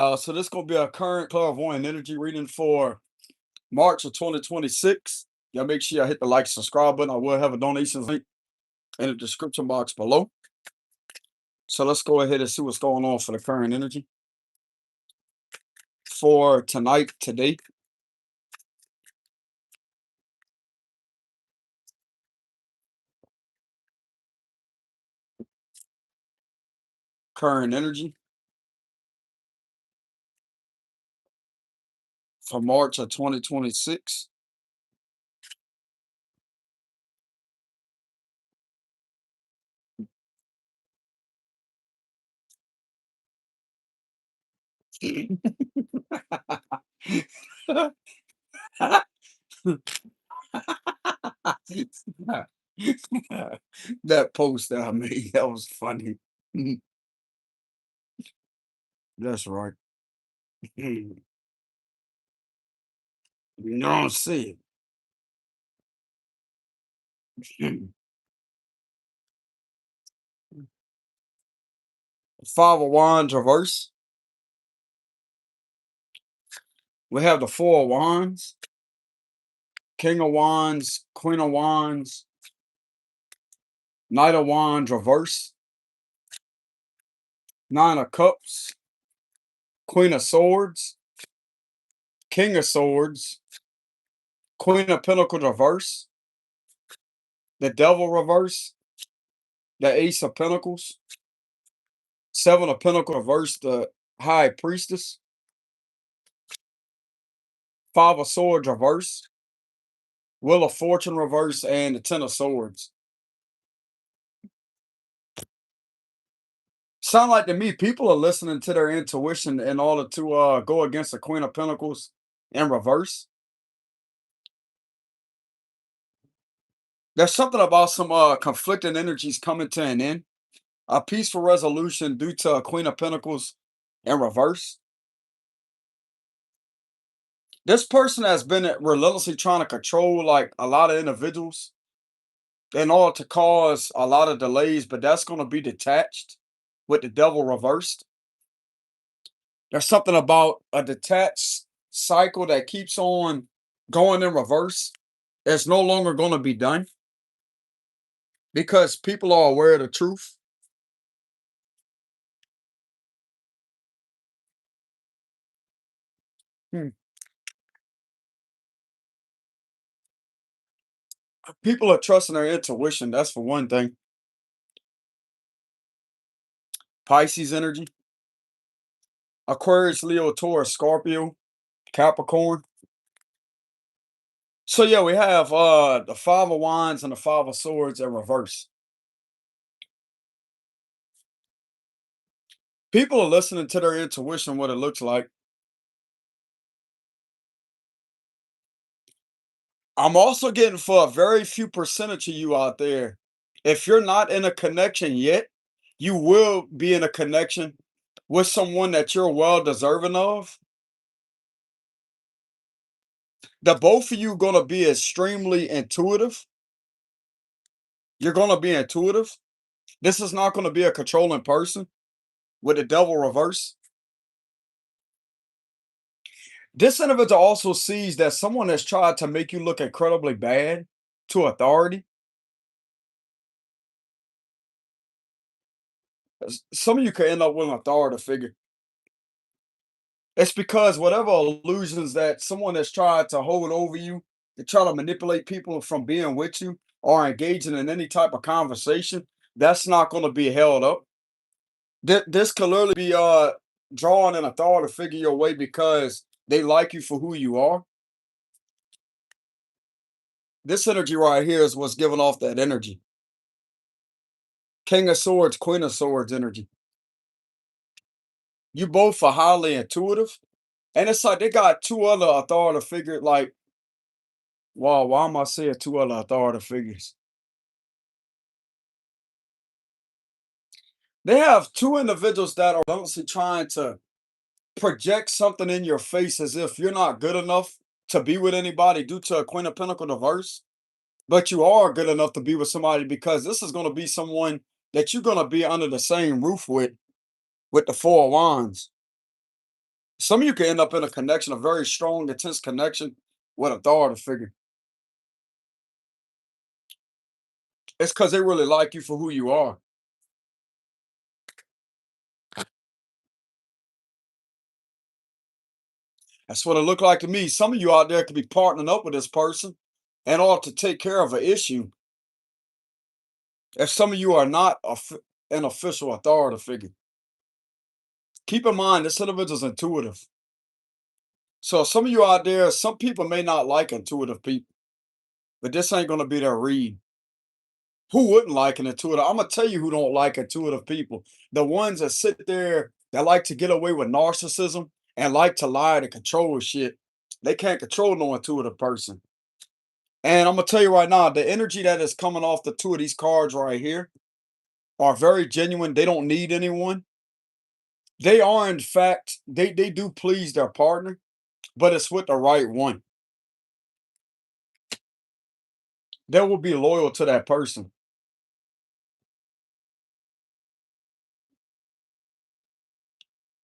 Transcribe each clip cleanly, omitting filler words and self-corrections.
So this gonna be a current clairvoyant energy reading for March of 2026. Y'all make sure y'all hit the like, subscribe button. I will have a donations link in the description box below. So let's go ahead and see what's going on for the current energy for tonight, today. Current energy for March of 2026. That post that I made, that was funny. That's right. You don't see it. Five of Wands reverse. We have the Four of Wands, King of Wands, Queen of Wands, Knight of Wands reverse, Nine of Cups, Queen of Swords, King of Swords, Queen of Pentacles reverse, the Devil reverse, the Ace of Pentacles, Seven of Pentacles reverse, the High Priestess, Five of Swords reverse, Wheel of Fortune reverse, and the Ten of Swords. Sound like to me, people are listening to their intuition in order to go against the Queen of Pentacles in reverse. There's something about some conflicting energies coming to an end. A peaceful resolution due to a Queen of Pentacles in reverse. This person has been relentlessly trying to control like a lot of individuals in order to cause a lot of delays, but that's going to be detached with the Devil reversed. There's something about a detached cycle that keeps on going in reverse. It's no longer going to be done because people are aware of the truth. Hmm. People are trusting their intuition. That's for one thing. Pisces energy, Aquarius, Leo, Taurus, Scorpio, Capricorn. So yeah, we have the Five of Wands and the Five of Swords in reverse. People are listening to their intuition, what it looks like. I'm also getting for a very few percentage of you out there. If you're not in a connection yet, you will be in a connection with someone that you're well deserving of. The both of you gonna be extremely intuitive. You're gonna be intuitive. This is not gonna be a controlling person with the Devil reverse. This individual also sees that someone has tried to make you look incredibly bad to authority. Some of you could end up with an authority figure. It's because whatever illusions that someone has tried to hold over you to try to manipulate people from being with you or engaging in any type of conversation, that's not going to be held up. This could literally be drawing an authority figure your way because they like you for who you are. This energy right here is what's giving off that energy. King of Swords, Queen of Swords energy. You both are highly intuitive. And it's like they got two other authority figures. Like, wow, why am I saying two other authority figures? They have two individuals that are honestly trying to project something in your face as if you're not good enough to be with anybody due to a Queen of Pentacles reverse. But you are good enough to be with somebody because this is going to be someone that you're going to be under the same roof with the Four of Wands. Some of you can end up in a connection, a very strong, intense connection with authority figure. It's because they really like you for who you are. That's what it looked like to me. Some of you out there could be partnering up with this person and ought to take care of an issue. If some of you are not an official authority figure, keep in mind this individual is intuitive. So some of you out there, some people may not like intuitive people, but this ain't gonna be their read. Who wouldn't like an intuitive? I'm gonna tell you who don't like intuitive people. The ones that sit there that like to get away with narcissism and like to lie to control shit. They can't control no intuitive person. And I'm gonna tell you right now, the energy that is coming off the two of these cards right here are very genuine. They don't need anyone. They are, in fact, they do please their partner, but it's with the right one. They will be loyal to that person.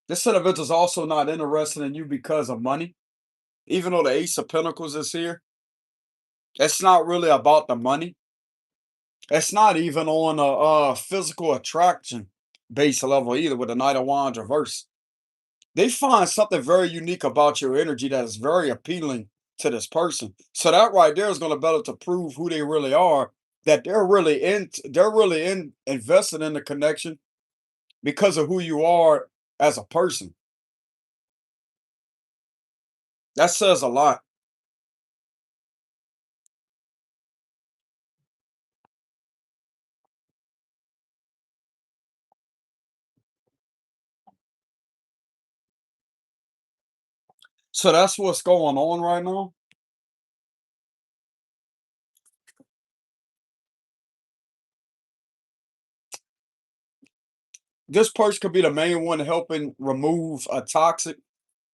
This individual is also not interested in you because of money. Even though the Ace of Pentacles is here, it's not really about the money. It's not even on a physical attraction base level either with the Knight of Wands reverse. They find something very unique about your energy that is very appealing to this person. So that right there is going to better to prove who they really are, that they're really invested in the connection because of who you are as a person. That says a lot. So that's what's going on right now. This person could be the main one helping remove a toxic,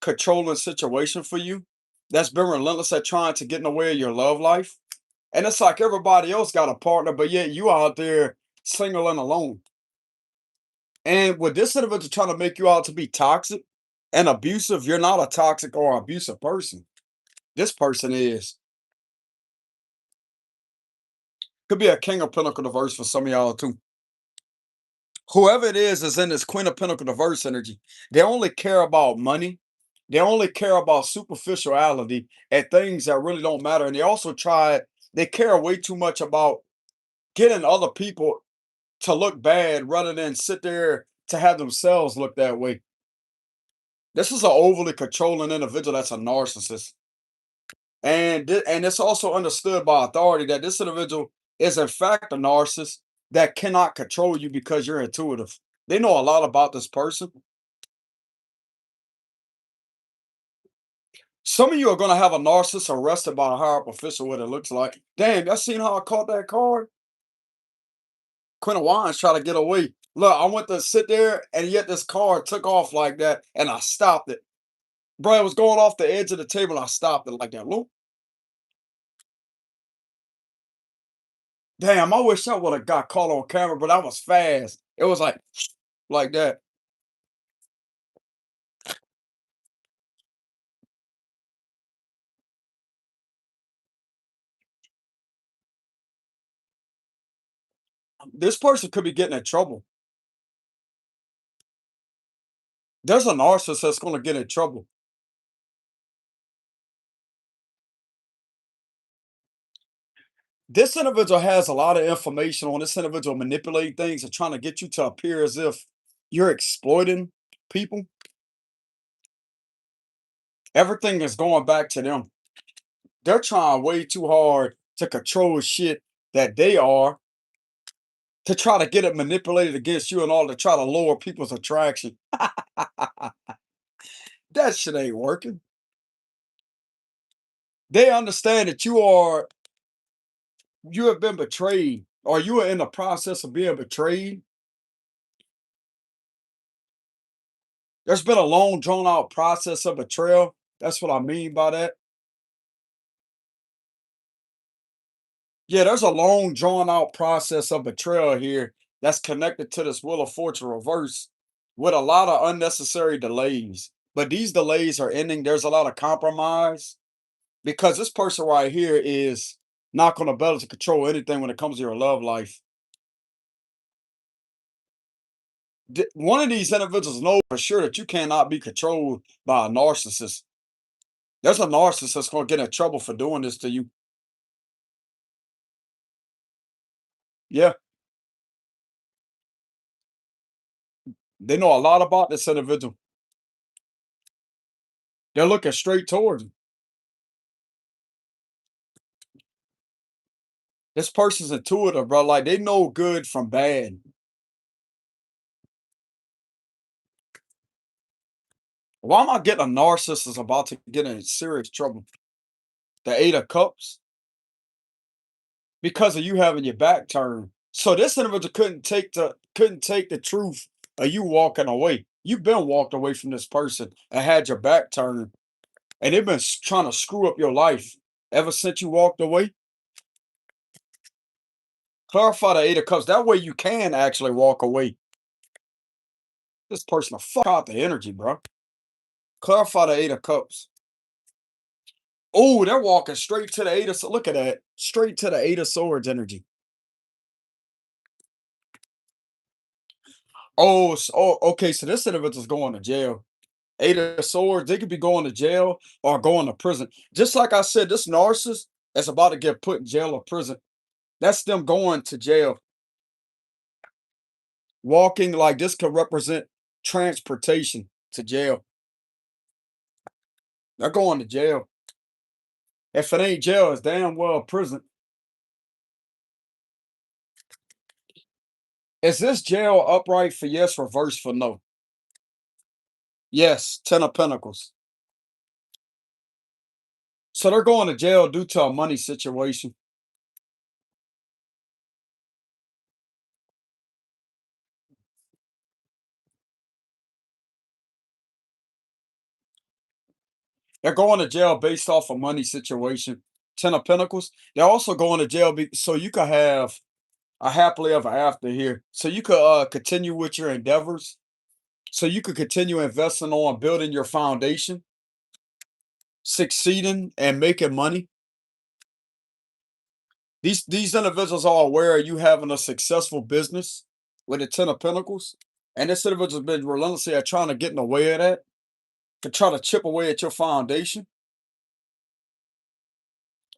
controlling situation for you that's been relentless at trying to get in the way of your love life. And it's like everybody else got a partner, but yet you out there single and alone. And with this individual trying to make you out to be toxic and abusive, you're not a toxic or abusive person. This person is. Could be a King of Pentacle diverse for some of y'all too. Whoever it is in this Queen of Pentacle diverse energy. They only care about money. They only care about superficiality and things that really don't matter. And they also they care way too much about getting other people to look bad rather than sit there to have themselves look that way. This is an overly controlling individual that's a narcissist. And it's also understood by authority that this individual is in fact a narcissist that cannot control you because you're intuitive. They know a lot about this person. Some of you are going to have a narcissist arrested by a higher up official, what it looks like. Damn, y'all seen how I caught that card? Queen of Wands trying to get away. Look, I went to sit there, and yet this card took off like that, and I stopped it. Bro, it was going off the edge of the table, and I stopped it like that. Look. Damn, I wish I would have got caught on camera, but I was fast. It was like that. This person could be getting in trouble. There's a narcissist that's going to get in trouble. This individual has a lot of information on this individual manipulating things and trying to get you to appear as if you're exploiting people. Everything is going back to them. They're trying way too hard to control shit that they are to try to get it manipulated against you and all to try to lower people's attraction. That shit ain't working. They understand that you have been betrayed or you are in the process of being betrayed. There's been a long drawn out process of betrayal. That's what I mean by that. Yeah, there's a long drawn out process of betrayal here that's connected to this Wheel of Fortune reverse with a lot of unnecessary delays. but these delays are ending. There's a lot of compromise because this person right here is not going to be able to control anything when it comes to your love life. One of these individuals know for sure that you cannot be controlled by a narcissist. There's a narcissist that's going to get in trouble for doing this to you. Yeah, they know a lot about this individual. They're looking straight towards you. This person's intuitive, bro. Like they know good from bad. Why am I getting a narcissist is about to get in serious trouble? The Eight of Cups because of you having your back turned. So this individual couldn't take the truth of you walking away. You've been walked away from this person and had your back turned, and they've been trying to screw up your life ever since you walked away. Clarify the Eight of Cups. That way you can actually walk away. This person will fuck out the energy, bro. Clarify the Eight of Cups. Oh, they're walking straight to the Eight of. Look at that. Straight to the Eight of Swords energy. Okay. So this individual's going to jail. Eight of Swords, they could be going to jail or going to prison. Just like I said, this narcissist that's about to get put in jail or prison. That's them going to jail. Walking like this could represent transportation to jail. They're going to jail. If it ain't jail, it's damn well prison. Is this jail upright for yes, reverse for no? Yes, Ten of Pentacles. So they're going to jail due to a money situation. They're going to jail based off a money situation. Ten of Pentacles. They're also going to jail so you could have a happily ever after here. So you could continue with your endeavors. So you could continue investing on building your foundation, succeeding and making money. These individuals are aware of you having a successful business with the Ten of Pentacles. And this individual's been relentlessly at trying to get in the way of that, to try to chip away at your foundation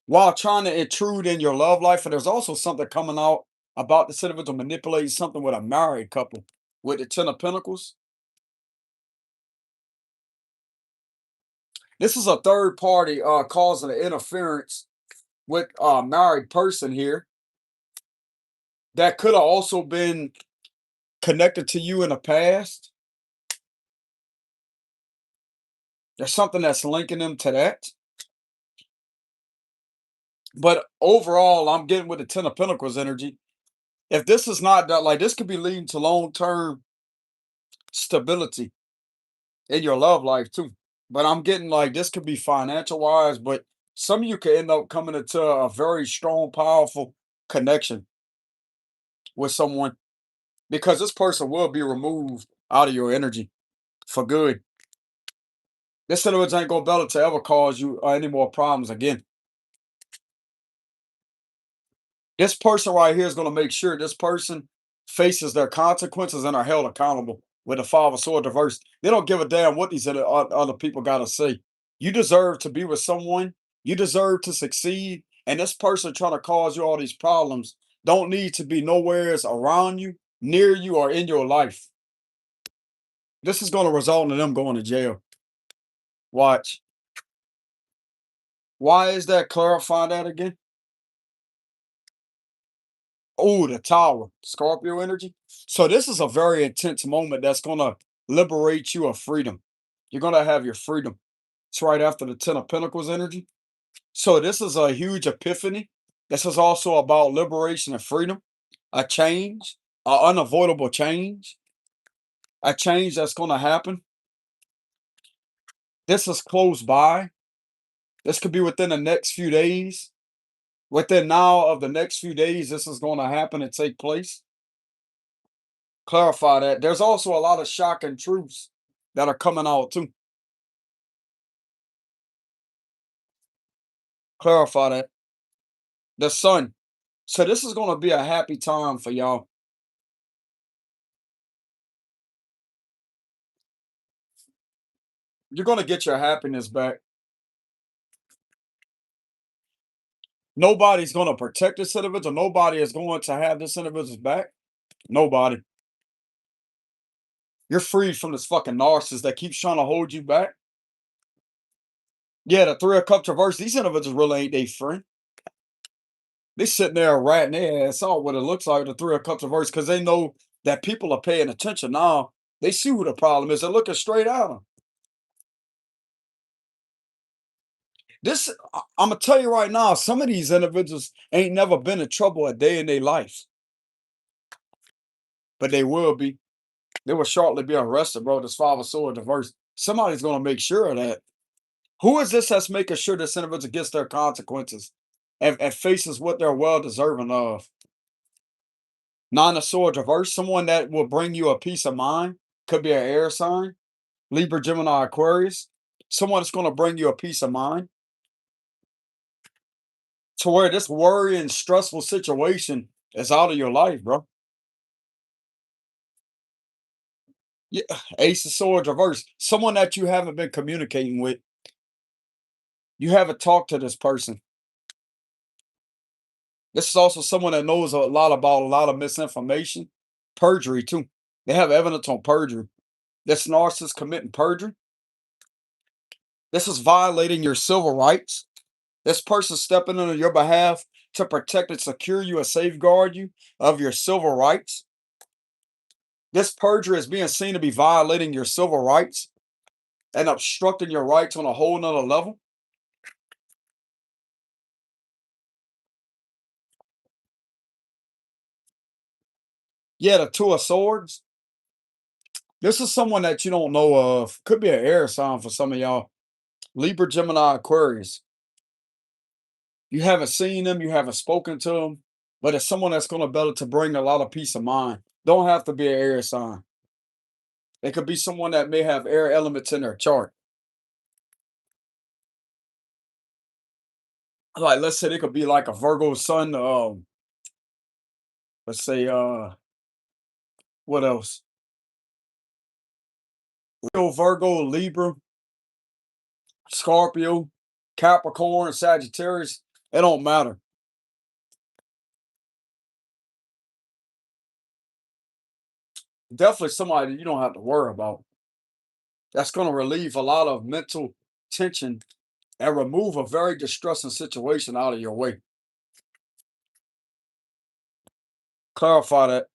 while trying to intrude in your love life. And there's also something coming out about this individual manipulating something with a married couple with the Ten of Pentacles. This is a third party causing an interference with a married person here that could have also been connected to you in the past. There's something that's linking them to that. But overall, I'm getting with the Ten of Pentacles energy. If this is not that, like this could be leading to long-term stability in your love life too. But I'm getting like this could be financial wise, but some of you could end up coming into a very strong, powerful connection with someone because this person will be removed out of your energy for good. This individual ain't gonna be able to ever cause you any more problems again. This person right here is going to make sure this person faces their consequences and are held accountable with the Five of Swords reversed. They don't give a damn what these other people got to say. You deserve to be with someone. You deserve to succeed. And this person trying to cause you all these problems don't need to be nowheres around you, near you, or in your life. This is going to result in them going to jail. Watch. Why is that? Clarify that again. Oh, the Tower, Scorpio energy. So this is a very intense moment that's gonna liberate you of freedom. You're gonna have your freedom. It's right after the Ten of Pentacles energy. So this is a huge epiphany. This is also about liberation and freedom, a change, an unavoidable change, a change that's gonna happen. This is close by. This could be within the next few days. Within now of the next few days, this is going to happen and take place. Clarify that. There's also a lot of shocking truths that are coming out too. Clarify that. The sun. So this is gonna be a happy time for y'all. You're gonna get your happiness back. Nobody's gonna protect this individual. Nobody is going to have this individual's back. Nobody. You're freed from this fucking narcissist that keeps trying to hold you back. Yeah, the three of cup traverse. These individuals really ain't they friend. They sitting there ratting their ass out what it looks like the three of cups reverse because they know that people are paying attention now. They see who the problem is. They're looking straight at them. This, I'm gonna tell you right now, some of these individuals ain't never been in trouble a day in their life, but they will be. They will shortly be arrested, bro. This father so diverse. Somebody's gonna make sure of that. Who is this that's making sure this individual gets their consequences and faces what they're well deserving of? Nine of Swords reverse, someone that will bring you a peace of mind. Could be an air sign, Libra, Gemini, Aquarius. Someone that's going to bring you a peace of mind to where this worry and stressful situation is out of your life, bro. Yeah, Ace of Swords reverse, someone that you haven't been communicating with. You haven't talked to this person. This is also someone that knows a lot about a lot of misinformation, perjury too. They have evidence on perjury. This narcissist committing perjury. This is violating your civil rights. This person stepping in on your behalf to protect and secure you and safeguard you of your civil rights. This perjury is being seen to be violating your civil rights and obstructing your rights on a whole nother level. Yeah, the Two of Swords. This is someone that you don't know of. Could be an air sign for some of y'all. Libra, Gemini, Aquarius. You haven't seen them, you haven't spoken to them, but it's someone that's going to be able to bring a lot of peace of mind. Don't have to be an air sign. It could be someone that may have air elements in their chart. Like, let's say they could be like a Virgo sun. Let's say, what else? Leo, Virgo, Libra, Scorpio, Capricorn, Sagittarius. It don't matter. Definitely somebody you don't have to worry about. That's going to relieve a lot of mental tension and remove a very distressing situation out of your way. Clarify that.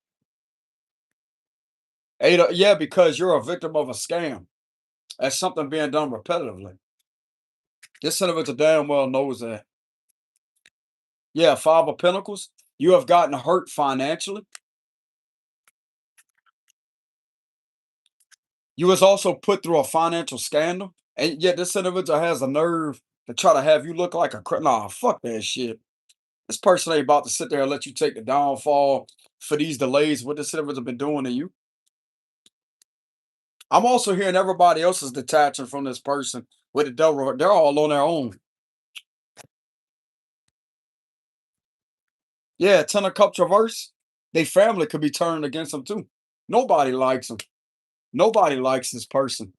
Ada, yeah, because you're a victim of a scam. That's something being done repetitively. This son of a damn well knows that. Yeah, Five of Pentacles. You have gotten hurt financially. You was also put through a financial scandal, and yet this individual has a nerve to try to have you look like a nah. Fuck that shit. This person ain't about to sit there and let you take the downfall for these delays. What this individual been doing to you. I'm also hearing everybody else is detaching from this person with the devil. They're all on their own. Yeah, Ten of Cups reverse. They family could be turned against them too. Nobody likes them. Nobody likes this person.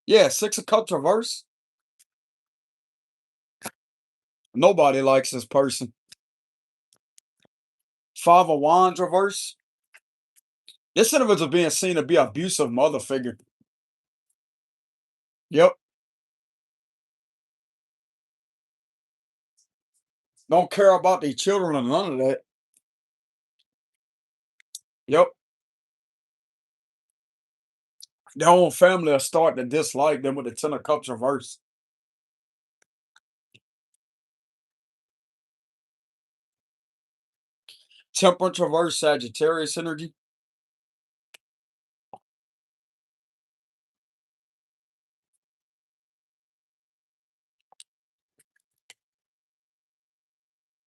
Yeah, Six of Cups reverse. Nobody likes this person. Five of Wands reverse. This individual being seen to be an abusive mother figure. Yep. Don't care about their children or none of that. Yep. Their own family are starting to dislike them with the Ten of Cups reverse. Temperance reverse, Sagittarius energy.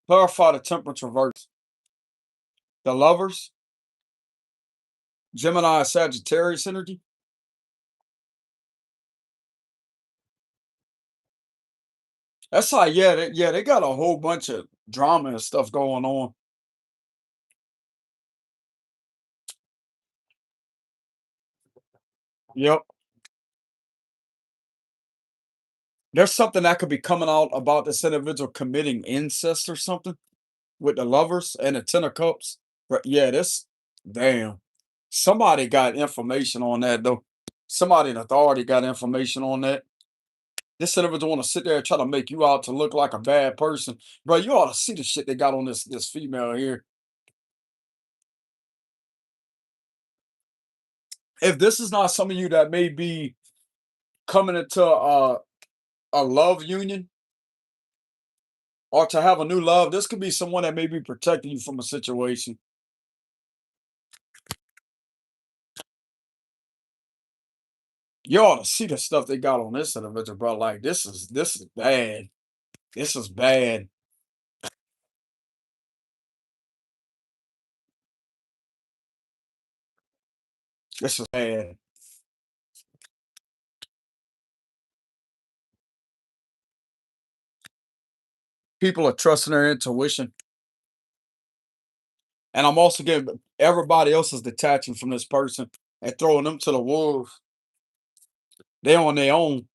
Clarify the temperance reverse. The Lovers, Gemini, Sagittarius energy. That's how, yeah, they got a whole bunch of drama and stuff going on. Yep. There's something that could be coming out about this individual committing incest or something with the lovers and the 10 of cups. But yeah, this damn. Somebody got information on that though. Somebody in authority got information on that. This individual want to sit there and try to make you out to look like a bad person. Bro, you ought to see the shit they got on this female here. If this is not some of you that may be coming into a love union or to have a new love, this could be someone that may be protecting you from a situation. You ought to see the stuff they got on this individual, bro. Like this is bad. This is bad. This is bad. People are trusting their intuition. And I'm also getting everybody else is detaching from this person and throwing them to the wolves. They on their own.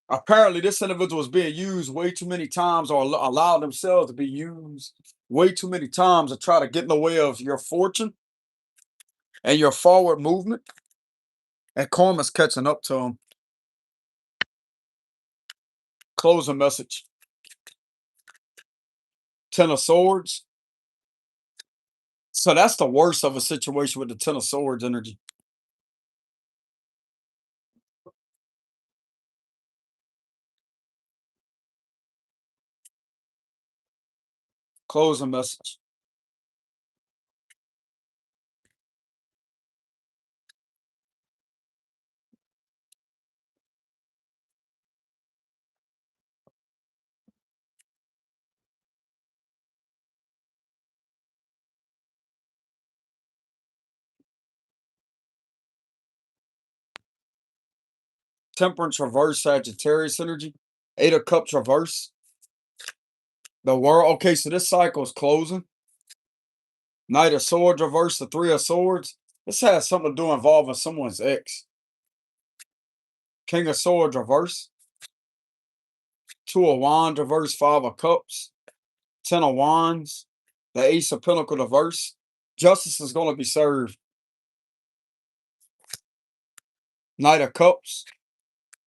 Apparently, this individual is being used way too many times or allow themselves to be used way too many times to try to get in the way of your fortune and your forward movement. And karma's catching up to them. Closing message. 10 of swords. So that's the worst of a situation with the 10 of swords energy. Closing message. Temperance reverse Sagittarius energy. 8 of cups reverse. The world. Okay, so this cycle is closing. Knight of swords reverse. The 3 of swords. This has something to do involving someone's ex. King of swords reverse. 2 of wands reverse. 5 of cups. 10 of wands. The ace of pentacle reverse. Justice is going to be served. Knight of cups.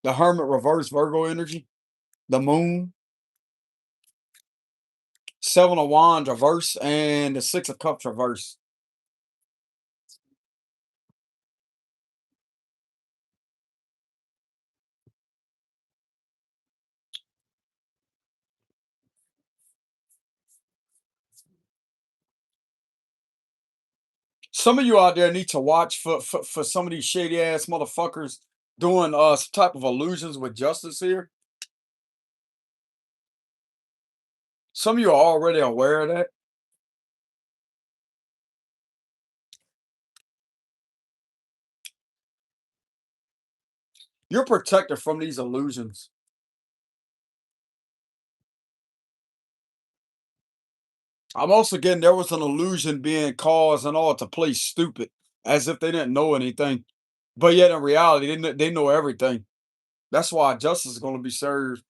The hermit reverse Virgo energy. The moon. 7 of wands reverse. And the 6 of cups reverse. Some of you out there need to watch for some of these shady ass motherfuckers doing some type of illusions with justice here. Some of you are already aware of that. You're protected from these illusions. I'm also getting there was an illusion being caused and all to play stupid, as if they didn't know anything. But yet in reality, they know everything. That's why justice is going to be served.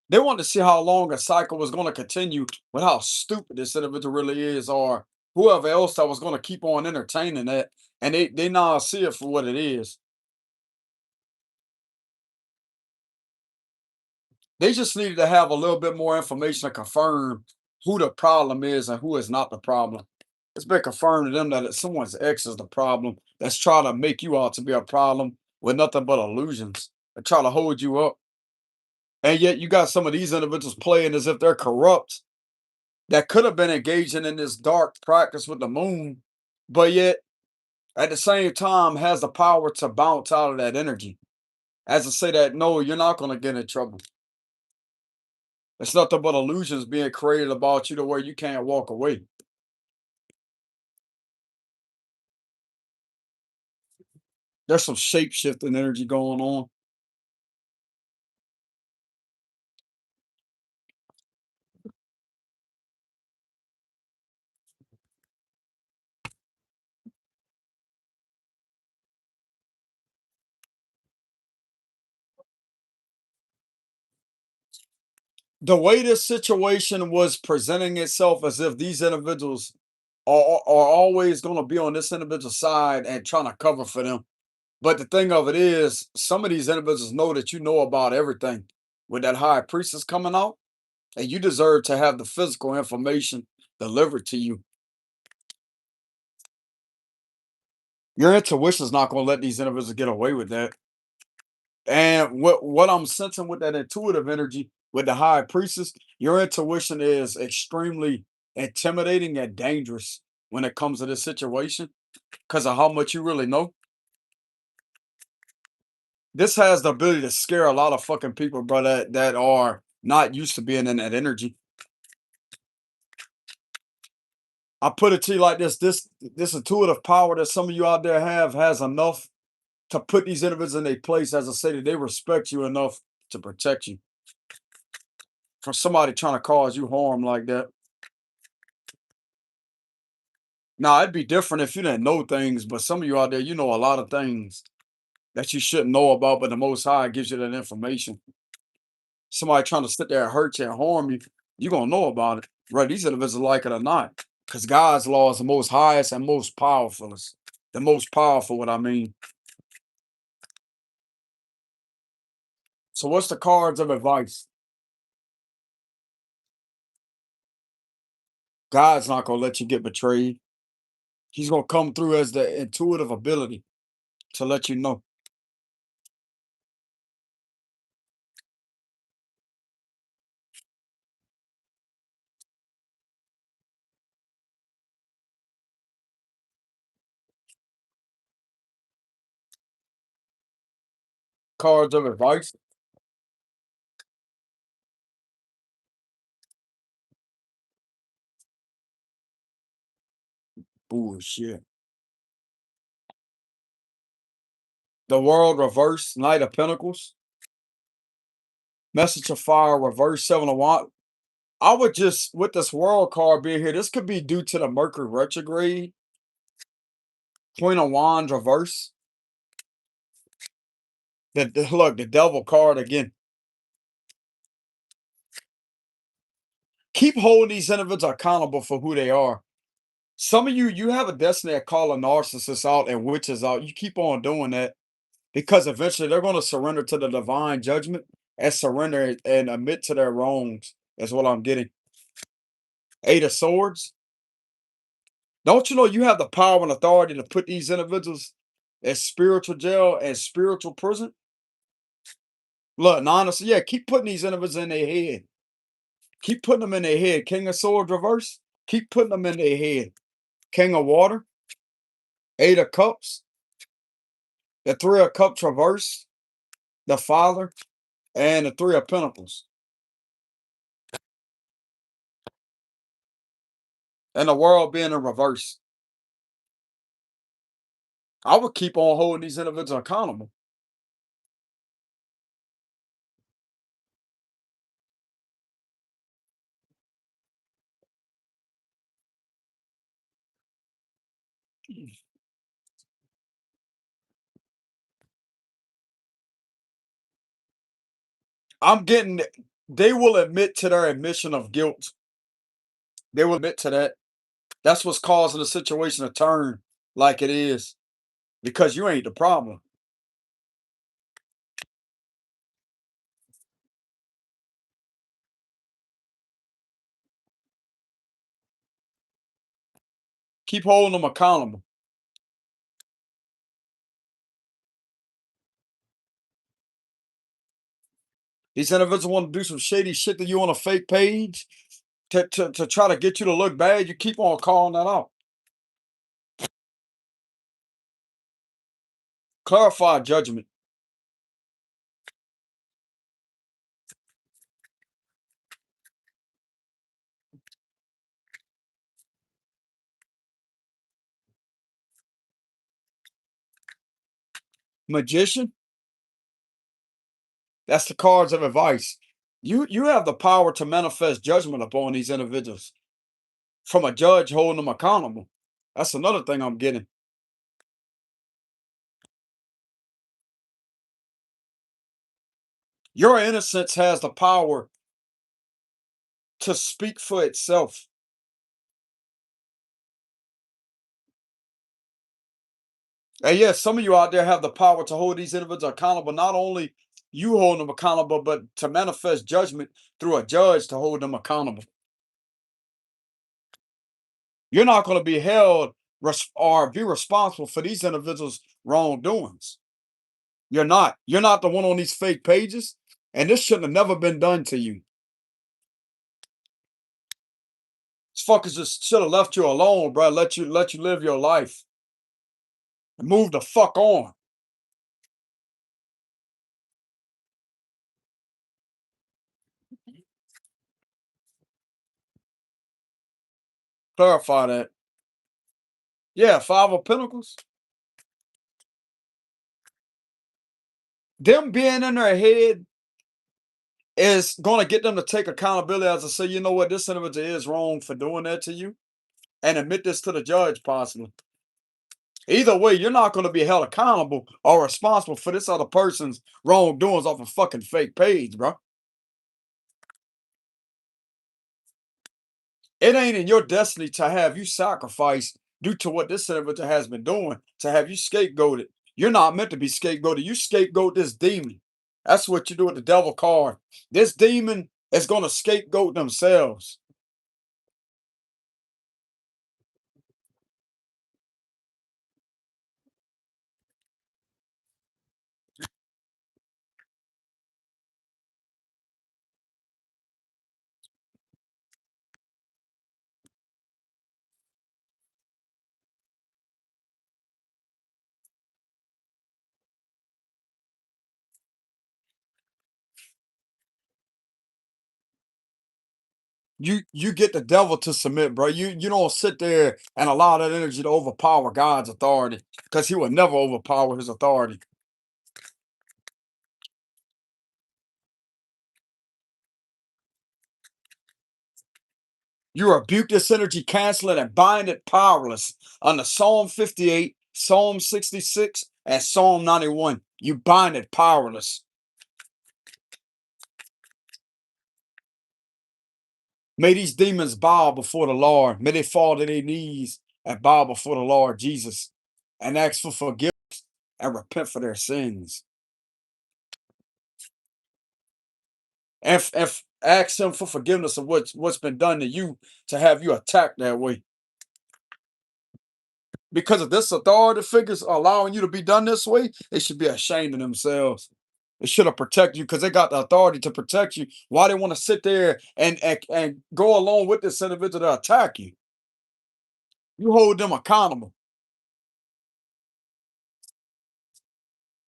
They want to see how long a cycle was going to continue with how stupid this individual really is, or whoever else that was going to keep on entertaining that. And they now see it for what it is. They just needed to have a little bit more information to confirm who the problem is and who is not the problem. It's been confirmed to them that someone's ex is the problem that's trying to make you out to be a problem with nothing but illusions and try to hold you up. And yet you got some of these individuals playing as if they're corrupt that could have been engaging in this dark practice with the moon, but yet at the same time has the power to bounce out of that energy. As to say that no, you're not going to get in trouble. It's nothing but illusions being created about you to where you can't walk away. There's some shape shifting energy going on. The way this situation was presenting itself as if these individuals are always going to be on this individual side and trying to cover for them. But the thing of it is, some of these individuals know that you know about everything. With that high priestess coming out, and you deserve to have the physical information delivered to you. Your intuition is not going to let these individuals get away with that. And what I'm sensing with that intuitive energy with the high priestess, your intuition is extremely intimidating and dangerous when it comes to this situation because of how much you really know. This has the ability to scare a lot of fucking people, bro, that are not used to being in that energy. I put it to you like this: this intuitive power that some of you out there have has enough to put these individuals in their place. As I say, that they respect you enough to protect you from somebody trying to cause you harm like that. Now, it'd be different if you didn't know things, but some of you out there, you know a lot of things that you shouldn't know about, but the Most High gives you that information. Somebody trying to sit there and hurt you and harm you, you're gonna know about it. Right? These individuals like it or not. Because God's law is the most highest and most powerful. The most powerful, what I mean. So what's the cards of advice? God's not gonna let you get betrayed. He's gonna come through as the intuitive ability to let you know. Cards of advice? Bullshit. The world reverse, Knight of Pentacles. Message of fire, reverse, Seven of Wands. I would just, with this world card being here, this could be due to the Mercury retrograde. Queen of Wands reverse. Look, the devil card again. Keep holding these individuals accountable for who they are. Some of you, you have a destiny of calling narcissists out and witches out. You keep on doing that because eventually they're going to surrender to the divine judgment and surrender and admit to their wrongs. That's what I'm getting. Eight of Swords. Don't you know you have the power and authority to put these individuals in spiritual jail and spiritual prison? Look, and honestly, yeah, keep putting these individuals in their head. Keep putting them in their head. King of Swords reverse. Keep putting them in their head. King of Water. Eight of Cups. The Three of Cups reverse. The Father. And the Three of Pentacles. And the world being in reverse. I would keep on holding these individuals accountable. I'm getting, they will admit to their admission of guilt. They will admit to that. That's what's causing the situation to turn like it is because you ain't the problem. Keep holding them accountable. These individuals want to do some shady shit to you on a fake page to try to get you to look bad. You keep on calling that out. Clarify judgment. Magician, that's the cards of advice. You have the power to manifest judgment upon these individuals from a judge holding them accountable. That's another thing I'm getting. Your innocence has the power to speak for itself. And yes, some of you out there have the power to hold these individuals accountable. Not only you hold them accountable, but to manifest judgment through a judge to hold them accountable. You're not going to be held or be responsible for these individuals' wrongdoings. You're not. You're not the one on these fake pages, and this shouldn't have never been done to you. These fuckers just should have left you alone, bro. Let you live your life and move the fuck on. Clarify that. Yeah, Five of Pentacles. Them being in their head is going to get them to take accountability as to say, you know what, this individual is wrong for doing that to you, and admit this to the judge, possibly. Either way, you're not going to be held accountable or responsible for this other person's wrongdoings off a fucking fake page, bro. It ain't in your destiny to have you sacrificed due to what this individual has been doing, to have you scapegoated. You're not meant to be scapegoated. You scapegoat this demon. That's what you do with the devil card. This demon is going to scapegoat themselves. You get the devil to submit, bro. You don't sit there and allow that energy to overpower God's authority, because he will never overpower his authority. You rebuke this energy, cancel it, and bind it powerless under Psalm 58, Psalm 66, and Psalm 91. You bind it powerless. May these demons bow before the Lord. May they fall to their knees and bow before the Lord Jesus and ask for forgiveness and repent for their sins. And ask him for forgiveness of what's been done to you to have you attacked that way. Because if this authority figures are allowing you to be done this way, they should be ashamed of themselves. They should have protected you because they got the authority to protect you. Why they want to sit there and go along with this individual to attack you? You hold them accountable.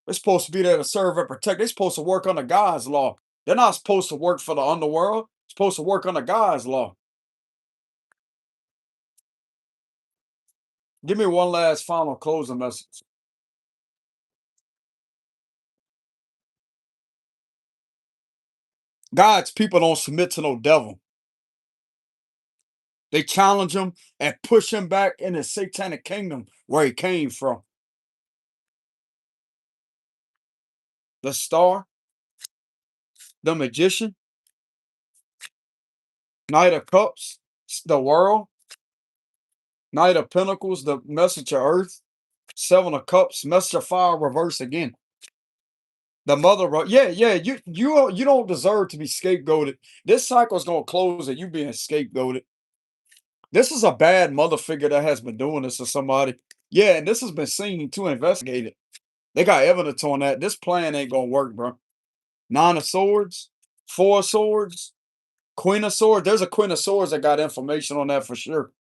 They're supposed to be there to serve and protect. They're supposed to work under God's law. They're not supposed to work for the underworld. They're supposed to work under God's law. Give me one last final closing message. God's people don't submit to no devil. They challenge him and push him back in the satanic kingdom where he came from. The star, the magician, Knight of Cups, the world, Knight of Pentacles, the message of earth, Seven of Cups, message of fire, reverse again. The mother, yeah, you don't deserve to be scapegoated. This cycle's gonna close and you being scapegoated. This is a bad mother figure that has been doing this to somebody. Yeah, and this has been seen to investigate it. They got evidence on that. This plan ain't gonna work, bro. Nine of Swords, Four of Swords, Queen of Swords. There's a Queen of Swords that got information on that for sure.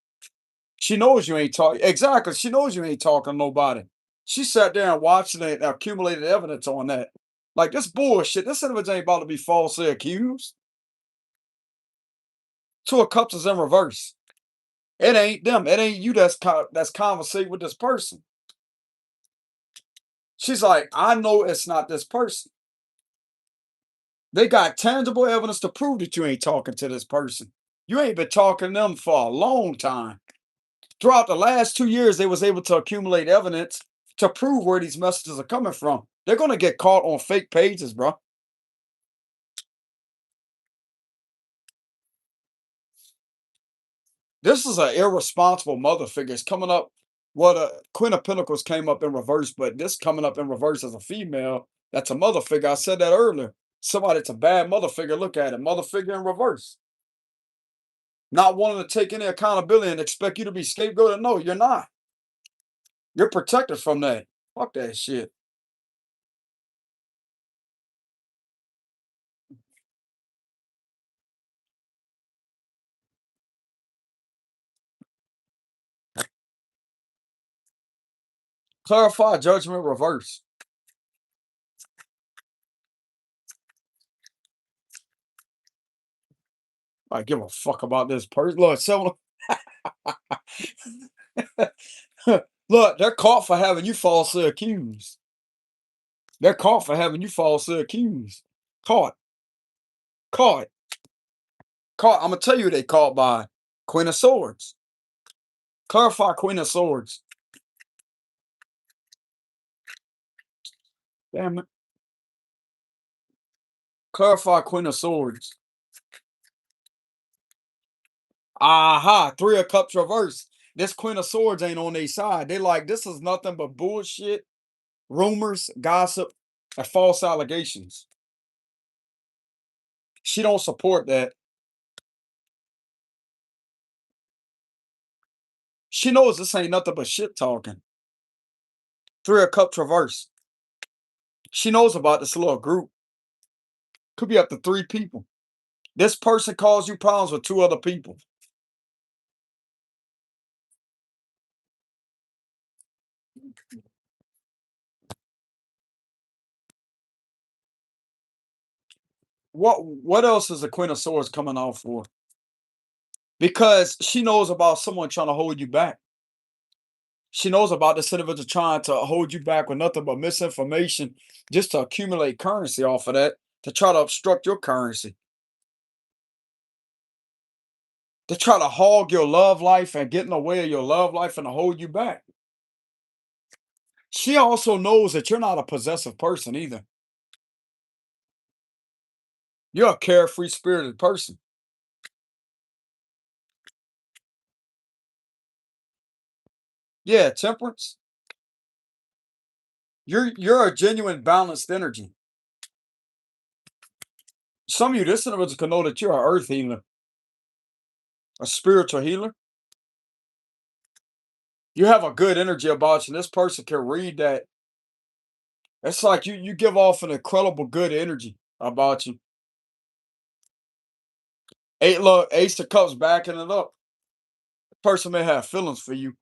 She knows you ain't talking. Exactly. She knows you ain't talking to nobody. She sat there and watched it and accumulated evidence on that. Like this bullshit. This individual ain't about to be falsely accused. Two of Cups is in reverse. It ain't them. It ain't you that's conversating with this person. She's like, I know it's not this person. They got tangible evidence to prove that you ain't talking to this person. You ain't been talking to them for a long time. Throughout the last 2 years, they was able to accumulate evidence to prove where these messages are coming from. They're gonna get caught on fake pages, bro. This is an irresponsible mother figure. It's coming up. Well, the Queen of Pentacles came up in reverse, but this coming up in reverse as a female. That's a mother figure. I said that earlier. Somebody that's a bad mother figure. Look at it. Mother figure in reverse. Not wanting to take any accountability and expect you to be scapegoated. No, you're not. You're protected from that. Fuck that shit. Clarify judgment reverse. I give a fuck about this person. Look, someone. Look, they're caught for having you falsely accused. They're caught for having you falsely accused. Caught. Caught. Caught. I'm gonna tell you who they caught by. Queen of Swords. Clarify Queen of Swords. Damn it. Clarify Queen of Swords. Aha. Three of Cups reverse. This Queen of Swords ain't on their side. They like, this is nothing but bullshit, rumors, gossip, and false allegations. She don't support that. She knows this ain't nothing but shit talking. Three of Cups reverse. She knows about this little group. Could be up to 3 people. This person caused you problems with 2 other people. What else is the Queen of Swords coming out for? Because she knows about someone trying to hold you back. She knows about this individual trying to hold you back with nothing but misinformation just to accumulate currency off of that, to try to obstruct your currency, to try to hog your love life and get in the way of your love life and to hold you back. She also knows that you're not a possessive person either. You're a carefree spirited person. Yeah, temperance. You're a genuine balanced energy. Some of you, this individual can know that you're an earth healer, a spiritual healer. You have a good energy about you. And this person can read that. It's like you give off an incredible good energy about you. Eight look, Ace of Cups backing it up. The person may have feelings for you.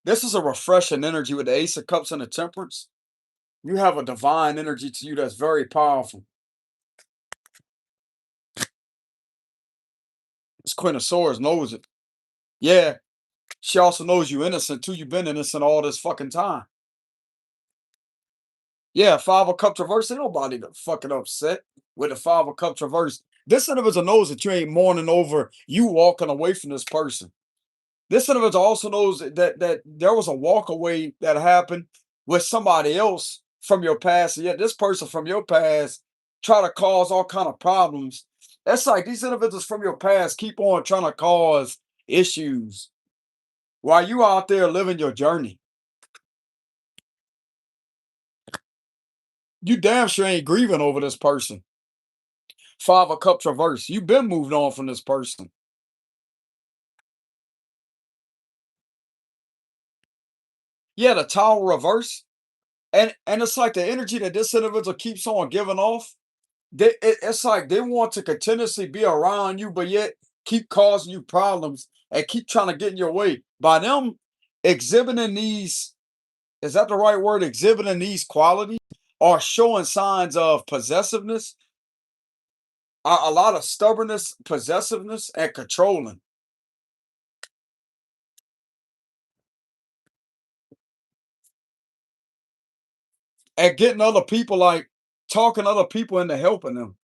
This is a refreshing energy with the Ace of Cups and the Temperance. You have a divine energy to you that's very powerful. This Queen of Swords knows it. Yeah, she also knows you innocent too. You've been innocent all this fucking time. Yeah, Five of Cups reverse. Ain't nobody to fucking upset with the Five of Cups reverse. This individual knows that you ain't mourning over you walking away from this person. This individual also knows that there was a walk away that happened with somebody else from your past. And yet this person from your past try to cause all kind of problems. That's like these individuals from your past keep on trying to cause issues while you out there living your journey. You damn sure ain't grieving over this person. Five of Cups reverse. You've been moved on from this person. Yeah, the Tower reverse. And it's like the energy that this individual keeps on giving off. It's like they want to continuously be around you, but yet keep causing you problems and keep trying to get in your way. By them exhibiting these, is that the right word? Exhibiting these qualities or showing signs of possessiveness, a lot of stubbornness, possessiveness, and controlling. at getting other people, like talking other people into helping them.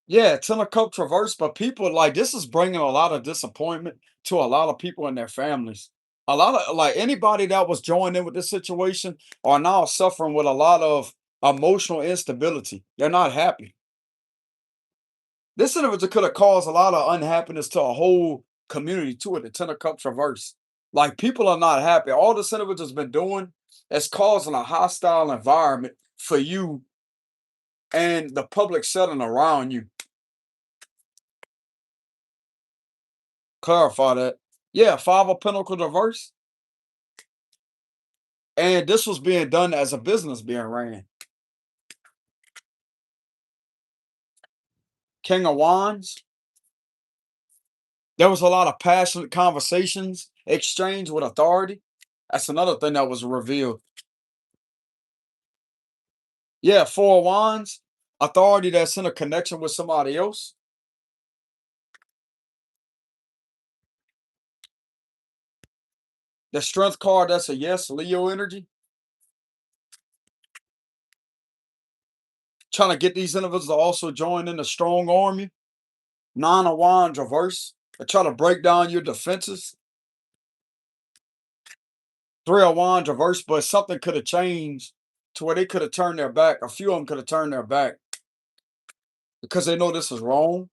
Yeah, 10 of cups reverse, but people like this is bringing a lot of disappointment to a lot of people and their families. A lot of like anybody that was joined in with this situation are now suffering with a lot of emotional instability. They're not happy. This individual could have caused a lot of unhappiness to a whole community too at the 10 of cups reverse. Like people are not happy. All this individual's been doing is causing a hostile environment for you and the public setting around you. Clarify that. Yeah, 5 of Pentacles reverse. And this was being done as a business being ran. King of Wands. There was a lot of passionate conversations exchanged with authority. That's another thing that was revealed. Yeah, 4 of Wands. Authority that's in a connection with somebody else. The Strength card, that's a yes, Leo energy. Trying to get these individuals to also join in the strong army. 9 of Wands reverse. They try to break down your defenses. 3 of Wands reverse, but something could have changed to where they could have turned their back. A few of them could have turned their back because they know this is wrong.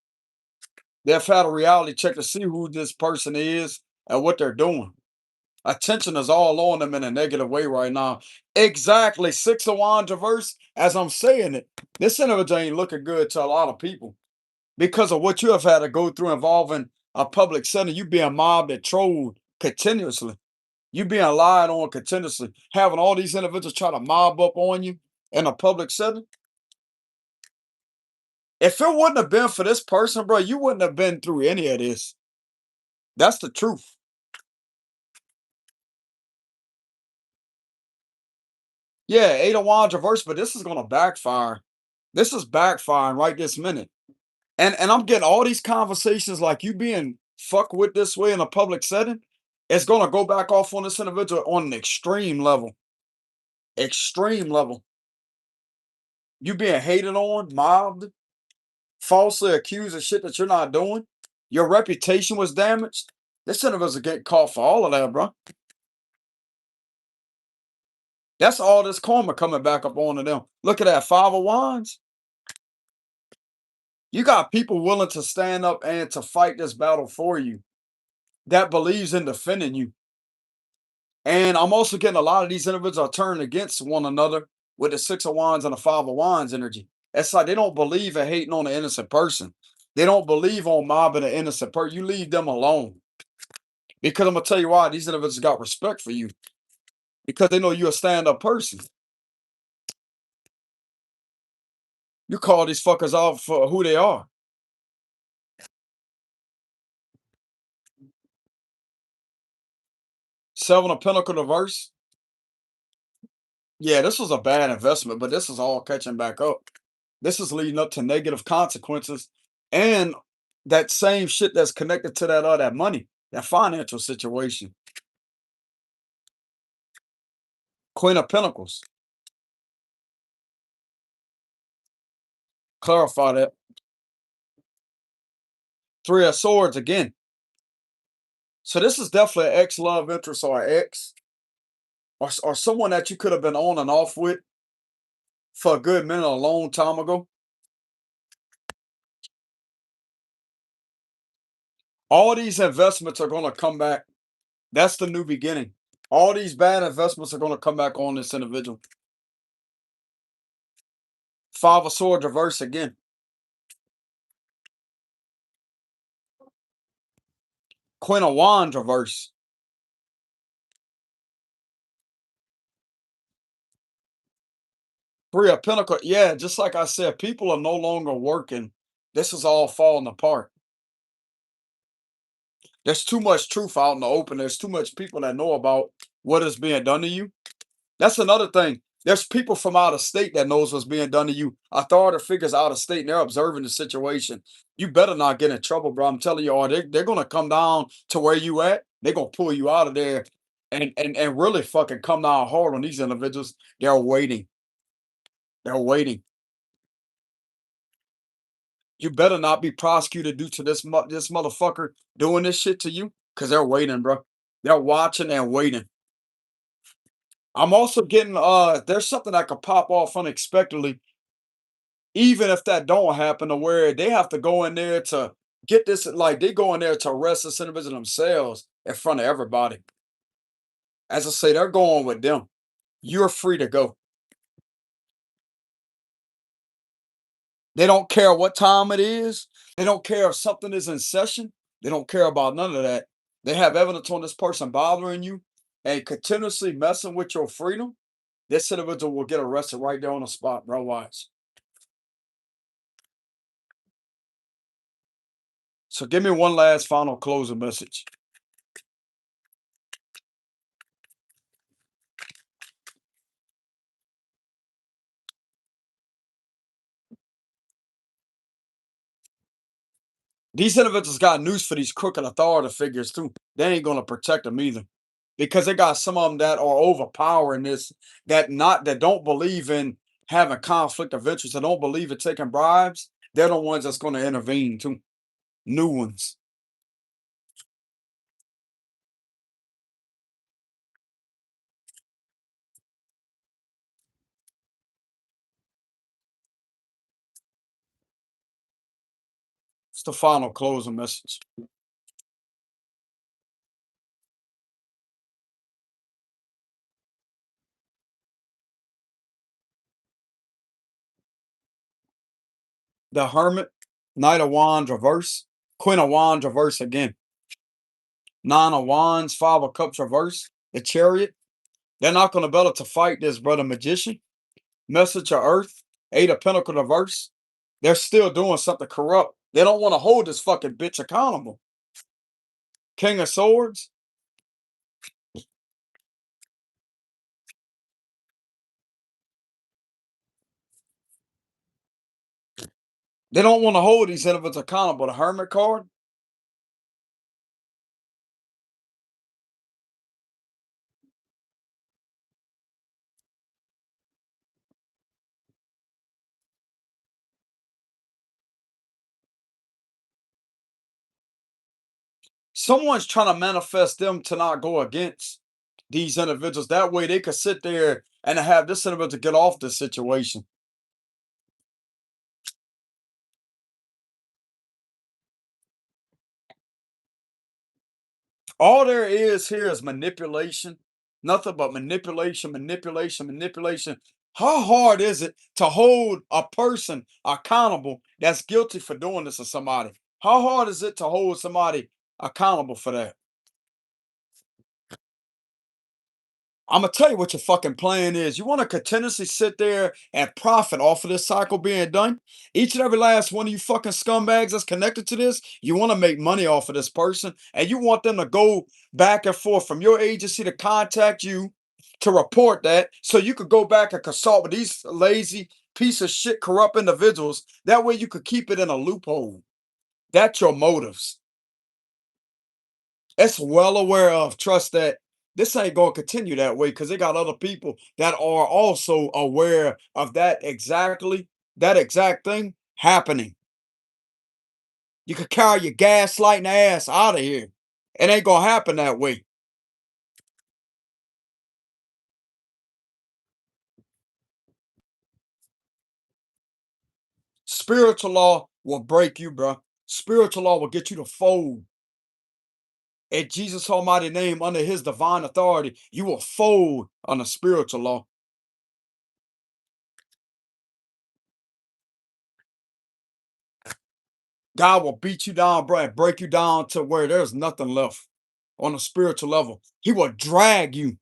They've had a reality check to see who this person is and what they're doing. Attention is all on them in a negative way right now. Exactly. 6 of Wands reverse. As I'm saying it, this individual ain't looking good to a lot of people because of what you have had to go through involving a public setting. You being mobbed and trolled continuously. You being lied on continuously, having all these individuals try to mob up on you in a public setting. If it wouldn't have been for this person, bro, you wouldn't have been through any of this. That's the truth. Yeah, 8 of Wands reverse, but this is gonna backfire. This is backfiring right this minute. And I'm getting all these conversations like you being fucked with this way in a public setting. It's gonna go back off on this individual on an extreme level. Extreme level. You being hated on, mobbed, falsely accused of shit that you're not doing. Your reputation was damaged. This individual get caught for all of that, bro. That's all this karma coming back up onto them. Look at that 5 of Wands. You got people willing to stand up and to fight this battle for you that believes in defending you. And I'm also getting a lot of these individuals are turning against one another with the 6 of Wands and the 5 of Wands energy. It's like they don't believe in hating on an innocent person. They don't believe on mobbing an innocent person. You leave them alone. Because I'm gonna tell you why these individuals got respect for you. Because they know you're a stand-up person. You call these fuckers out for who they are. Seven of Pentacles reverse. Yeah, this was a bad investment, but this is all catching back up. This is leading up to negative consequences and that same shit that's connected to that money, that financial situation. Queen of Pentacles. Clarify that. 3 of Swords again. So this is definitely an ex love interest or an ex or someone that you could have been on and off with for a good minute a long time ago. All these investments are going to come back. That's the new beginning. All these bad investments are going to come back on this individual. 5 of Swords reverse again. Queen of Wands reverse. 3 of Pentacles. Yeah, just like I said, people are no longer working. This is all falling apart. There's too much truth out in the open. There's too much people that know about what is being done to you. That's another thing. There's people from out of state that knows what's being done to you. Authority figures out of state, and they're observing the situation. You better not get in trouble, bro. I'm telling you, or they're gonna come down to where you at. They're gonna pull you out of there and really fucking come down hard on these individuals. They're waiting. They're waiting. You better not be prosecuted due to this motherfucker doing this shit to you, because they're waiting, bro. They're watching and waiting. I'm also getting there's something that could pop off unexpectedly, even if that don't happen, to where they have to go in there to get this, like they go in there to arrest this individual themselves in front of everybody. As I say, they're going with them. You're free to go. They don't care what time it is. They don't care if something is in session. They don't care about none of that. They have evidence on this person bothering you and continuously messing with your freedom. This individual will get arrested right there on the spot, bro. Watch. So give me one last final closing message. These individuals got news for these crooked authority figures too. They ain't gonna protect them either, because they got some of them that are overpowering this, that don't believe in having conflict of interest. That don't believe in taking bribes. They're the ones that's gonna intervene too. New ones. It's the final closing message. The Hermit, Knight of Wands reverse, Queen of Wands reverse again, Nine of Wands, Five of Cups reverse, the Chariot. They're not gonna be able to fight this brother magician. Message of Earth, Eight of Pentacles reverse. They're still doing something corrupt. They don't want to hold this fucking bitch accountable. King of Swords. They don't want to hold these individuals accountable. The Hermit card. Someone's trying to manifest them to not go against these individuals. That way they could sit there and have this individual get off the situation. All there is here is manipulation. Nothing but manipulation, manipulation, manipulation. How hard is it to hold a person accountable that's guilty for doing this to somebody? How hard is it to hold somebody accountable for that? I'm gonna tell you what your fucking plan is. You want to continuously sit there and profit off of this cycle being done. Each and every last one of you fucking scumbags that's connected to this, you want to make money off of this person, and you want them to go back and forth from your agency to contact you to report that, so you could go back and consult with these lazy piece of shit corrupt individuals. That way you could keep it in a loophole. That's your motives. It's well aware of. Trust that this ain't gonna continue that way, because they got other people that are also aware of that exact thing happening. You could carry your gaslighting ass out of here. It ain't gonna happen that way. Spiritual law will break you, bro. Spiritual law will get you to fold. In Jesus' almighty name, under his divine authority, you will fold under spiritual law. God will beat you down, bro, and break you down to where there's nothing left on a spiritual level. He will drag you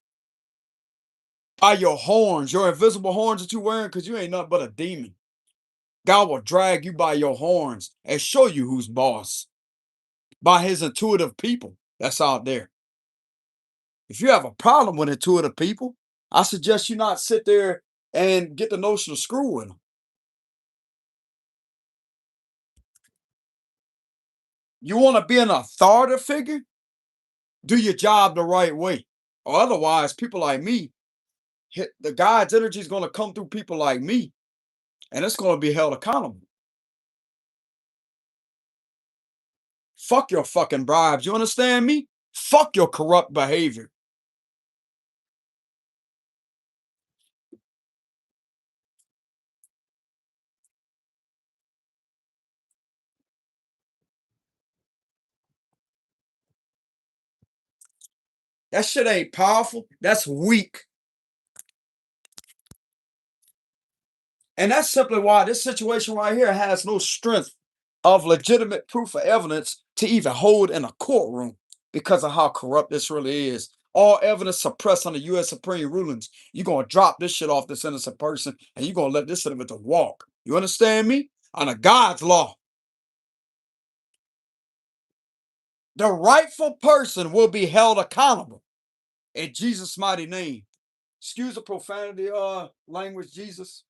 by your horns, your invisible horns that you're wearing, because you ain't nothing but a demon. God will drag you by your horns and show you who's boss by his intuitive people that's out there. If you have a problem with intuitive people, I suggest you not sit there and get the notion of screwing them. You want to be an authority figure? Do your job the right way. Or otherwise, people like me, the God's energy is going to come through people like me, and it's going to be held accountable. Fuck your fucking bribes. You understand me? Fuck your corrupt behavior. That shit ain't powerful. That's weak. And that's simply why this situation right here has no strength of legitimate proof or evidence to even hold in a courtroom because of how corrupt this really is. All evidence suppressed under U.S. Supreme rulings. You're going to drop this shit off this innocent person and you're going to let this individual walk. You understand me? Under God's law. The rightful person will be held accountable in Jesus' mighty name. Excuse the profanity language, Jesus.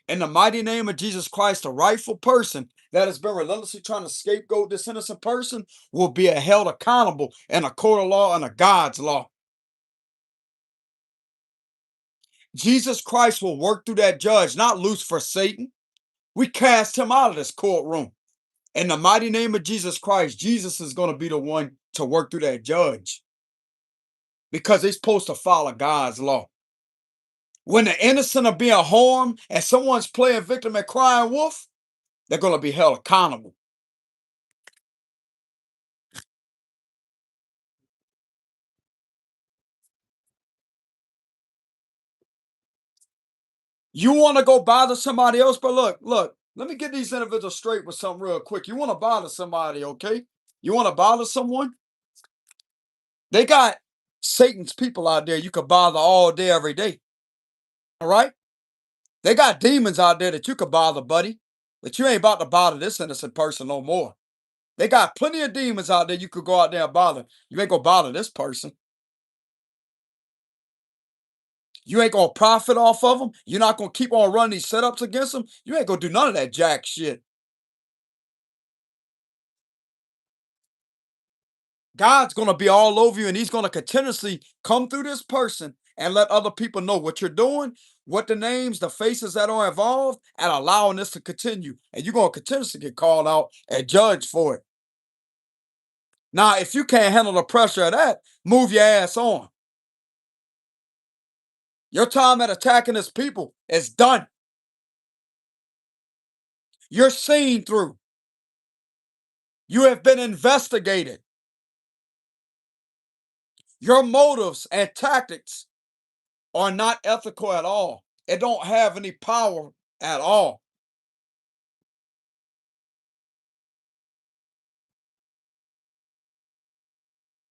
In the mighty name of Jesus Christ, the rightful person that has been relentlessly trying to scapegoat this innocent person will be held accountable in a court of law and a God's law. Jesus Christ will work through that judge, not Lucifer, Satan. We cast him out of this courtroom. In the mighty name of Jesus Christ, Jesus is going to be the one to work through that judge because he's supposed to follow God's law. When the innocent are being harmed and someone's playing victim and crying wolf, they're going to be held accountable. You want to go bother somebody else, but look, let me get these individuals straight with something real quick. You want to bother somebody, okay? You want to bother someone? They got Satan's people out there you could bother all day, every day. All right? They got demons out there that you could bother, buddy. But you ain't about to bother this innocent person no more. They got plenty of demons out there you could go out there and bother. You ain't gonna bother this person. You ain't gonna profit off of them. You're not gonna keep on running these setups against them. You ain't gonna do none of that jack shit. God's going to be all over you and he's going to continuously come through this person and let other people know what you're doing, what the names, the faces that are involved, and allowing this to continue. And you're going to continuously get called out and judged for it. Now, if you can't handle the pressure of that, move your ass on. Your time at attacking his people is done. You're seen through. You have been investigated. Your motives and tactics are not ethical at all. It don't have any power at all.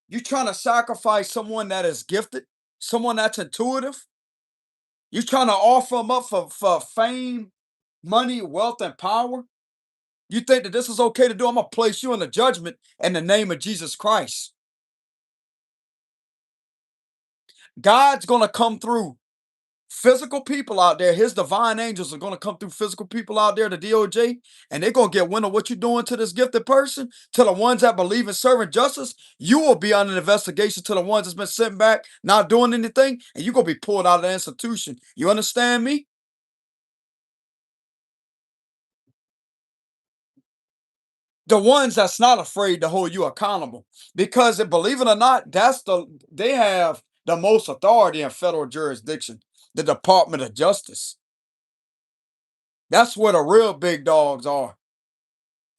You trying to sacrifice someone that is gifted, someone that's intuitive. You trying to offer them up for fame, money, wealth, and power. You think that this is okay to do? I'm gonna place you in the judgment in the name of Jesus Christ. God's gonna come through physical people out there. His divine angels are gonna come through physical people out there, the DOJ, and they're gonna get wind of what you're doing to this gifted person. To the ones that believe in serving justice, you will be under investigation. To the ones that's been sitting back, not doing anything, and you're gonna be pulled out of the institution. You understand me? The ones that's not afraid to hold you accountable, because believe it or not, they have the most authority in federal jurisdiction, the Department of Justice. That's where the real big dogs are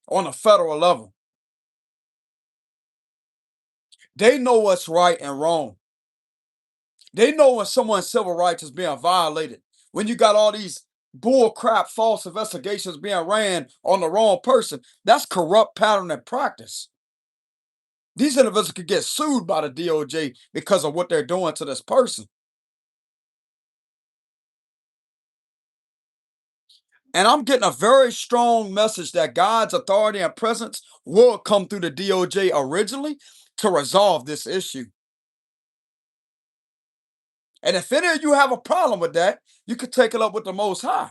on a federal level. They know what's right and wrong. They know when someone's civil rights is being violated. When you got all these bull crap false investigations being ran on the wrong person, that's corrupt pattern and practice. These individuals could get sued by the DOJ because of what they're doing to this person. And I'm getting a very strong message that God's authority and presence will come through the DOJ originally to resolve this issue. And if any of you have a problem with that, you could take it up with the Most High.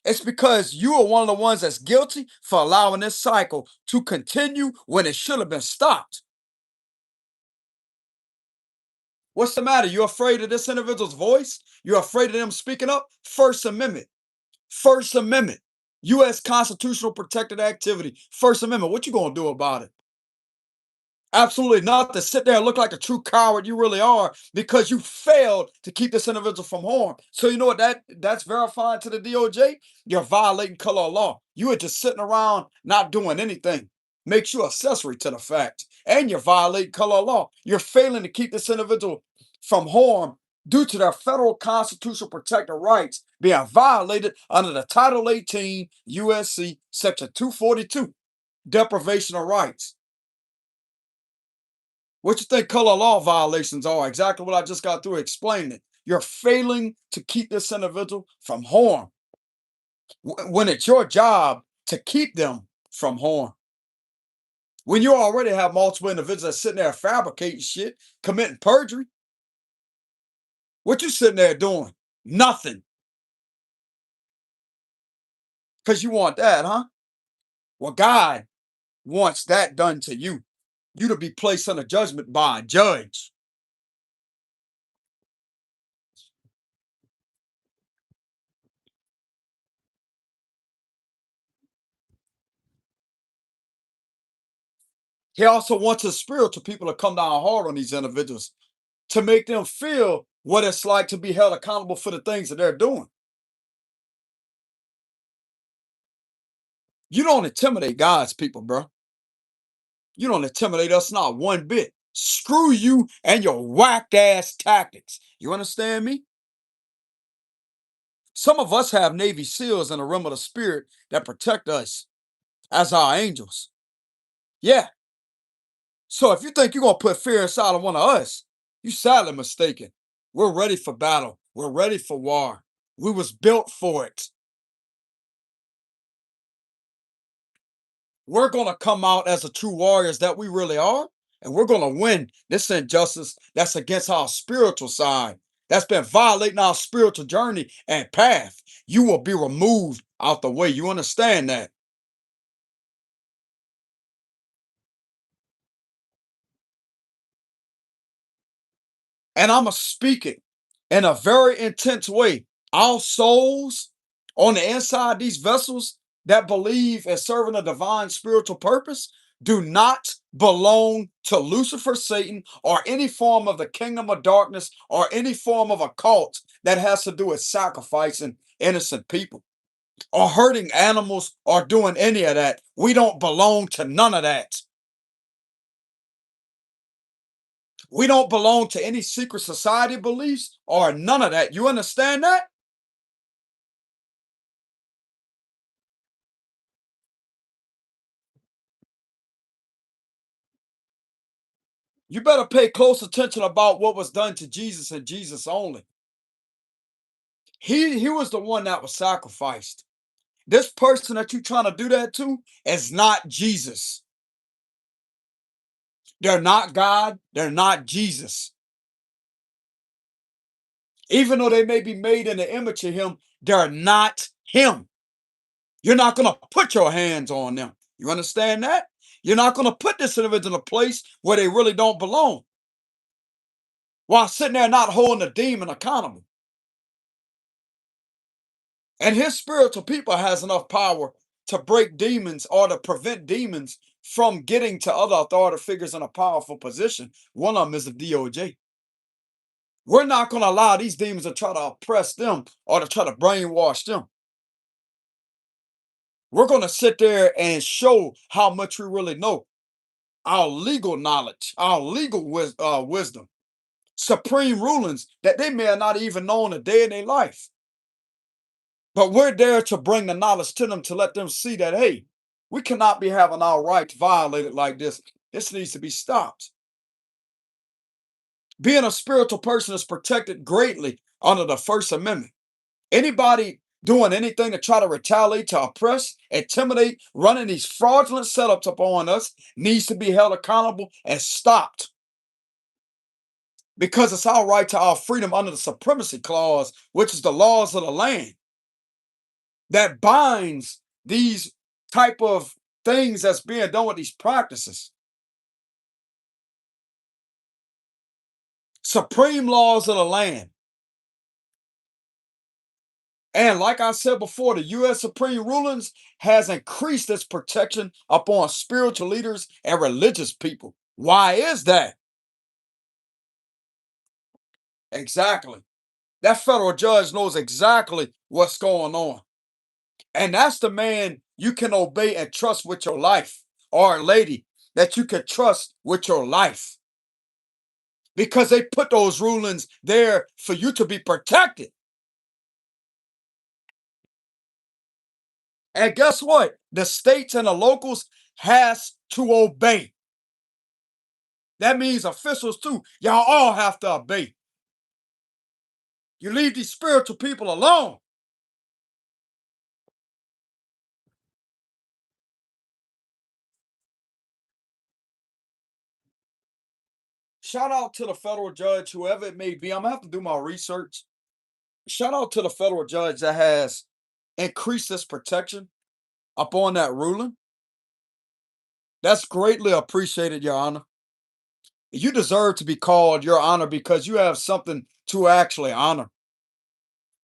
It's because you are one of the ones that's guilty for allowing this cycle to continue when it should have been stopped. What's the matter? You're afraid of this individual's voice? You're afraid of them speaking up? First Amendment. First Amendment. U.S. constitutional protected activity. First Amendment. What you gonna do about it? Absolutely not. To sit there and look like a true coward you really are because you failed to keep this individual from harm. So you know what that's verifying to the DOJ? You're violating color of law. You are just sitting around not doing anything. Makes you accessory to the fact. And you're violating color of law. You're failing to keep this individual from harm due to their federal constitutional protected rights being violated under the Title 18 USC Section 242, deprivation of rights. What you think color law violations are? Exactly what I just got through explaining. You're failing to keep this individual from harm when it's your job to keep them from harm. When you already have multiple individuals that sitting there fabricating shit, committing perjury, what you sitting there doing? Nothing. Because you want that, huh? Well, God wants that done to you. You to be placed under judgment by a judge. He also wants his spiritual people to come down hard on these individuals to make them feel what it's like to be held accountable for the things that they're doing. You don't intimidate God's people, bro. You don't intimidate us not one bit. Screw you and your whacked ass tactics. You understand me? Some of us have Navy SEALs in the realm of the spirit that protect us as our angels. Yeah. So if you think you're gonna put fear inside of one of us, you sadly mistaken. We're ready for battle. We're ready for war. We was built for it. We're going to come out as the true warriors that we really are, and we're going to win this injustice that's against our spiritual side, that's been violating our spiritual journey and path. You will be removed out the way. You understand that? And I'm going to speak it in a very intense way. Our souls on the inside, these vessels that believe in serving a divine spiritual purpose, do not belong to Lucifer, Satan, or any form of the kingdom of darkness, or any form of a cult that has to do with sacrificing innocent people or hurting animals or doing any of that. We don't belong to none of that. We don't belong to any secret society beliefs or none of that. You understand that? You better pay close attention about what was done to Jesus and Jesus only. He was the one that was sacrificed. This person that you're trying to do that to is not Jesus. They're not God. They're not Jesus. Even though they may be made in the image of him, they're not him. You're not going to put your hands on them. You understand that? You're not going to put this individual in a place where they really don't belong while sitting there not holding the demon accountable. And his spiritual people has enough power to break demons or to prevent demons from getting to other authority figures in a powerful position. One of them is the DOJ. We're not going to allow these demons to try to oppress them or to try to brainwash them. We're going to sit there and show how much we really know, our legal knowledge, our legal wisdom, supreme rulings that they may have not even known a day in their life. But we're there to bring the knowledge to them to let them see that, hey, we cannot be having our rights violated like this. This needs to be stopped. Being a spiritual person is protected greatly under the First Amendment. Anybody doing anything to try to retaliate, to oppress, intimidate, running these fraudulent setups upon us needs to be held accountable and stopped. because it's our right to our freedom under the supremacy clause, which is the laws of the land that binds these type of things that's being done with these practices. Supreme laws of the land. And like I said before, the U.S. Supreme rulings has increased its protection upon spiritual leaders and religious people. Why is that? Exactly. That federal judge knows exactly what's going on. And that's the man you can obey and trust with your life, or a lady that you can trust with your life, because they put those rulings there for you to be protected. And guess what? The states and the locals has to obey. That means officials too. Y'all all have to obey. You leave these spiritual people alone. Shout out to the federal judge, whoever it may be. I'm gonna have to do my research. Shout out to the federal judge that has increased this protection upon that ruling. That's greatly appreciated, Your Honor. You deserve to be called Your Honor because you have something to actually honor,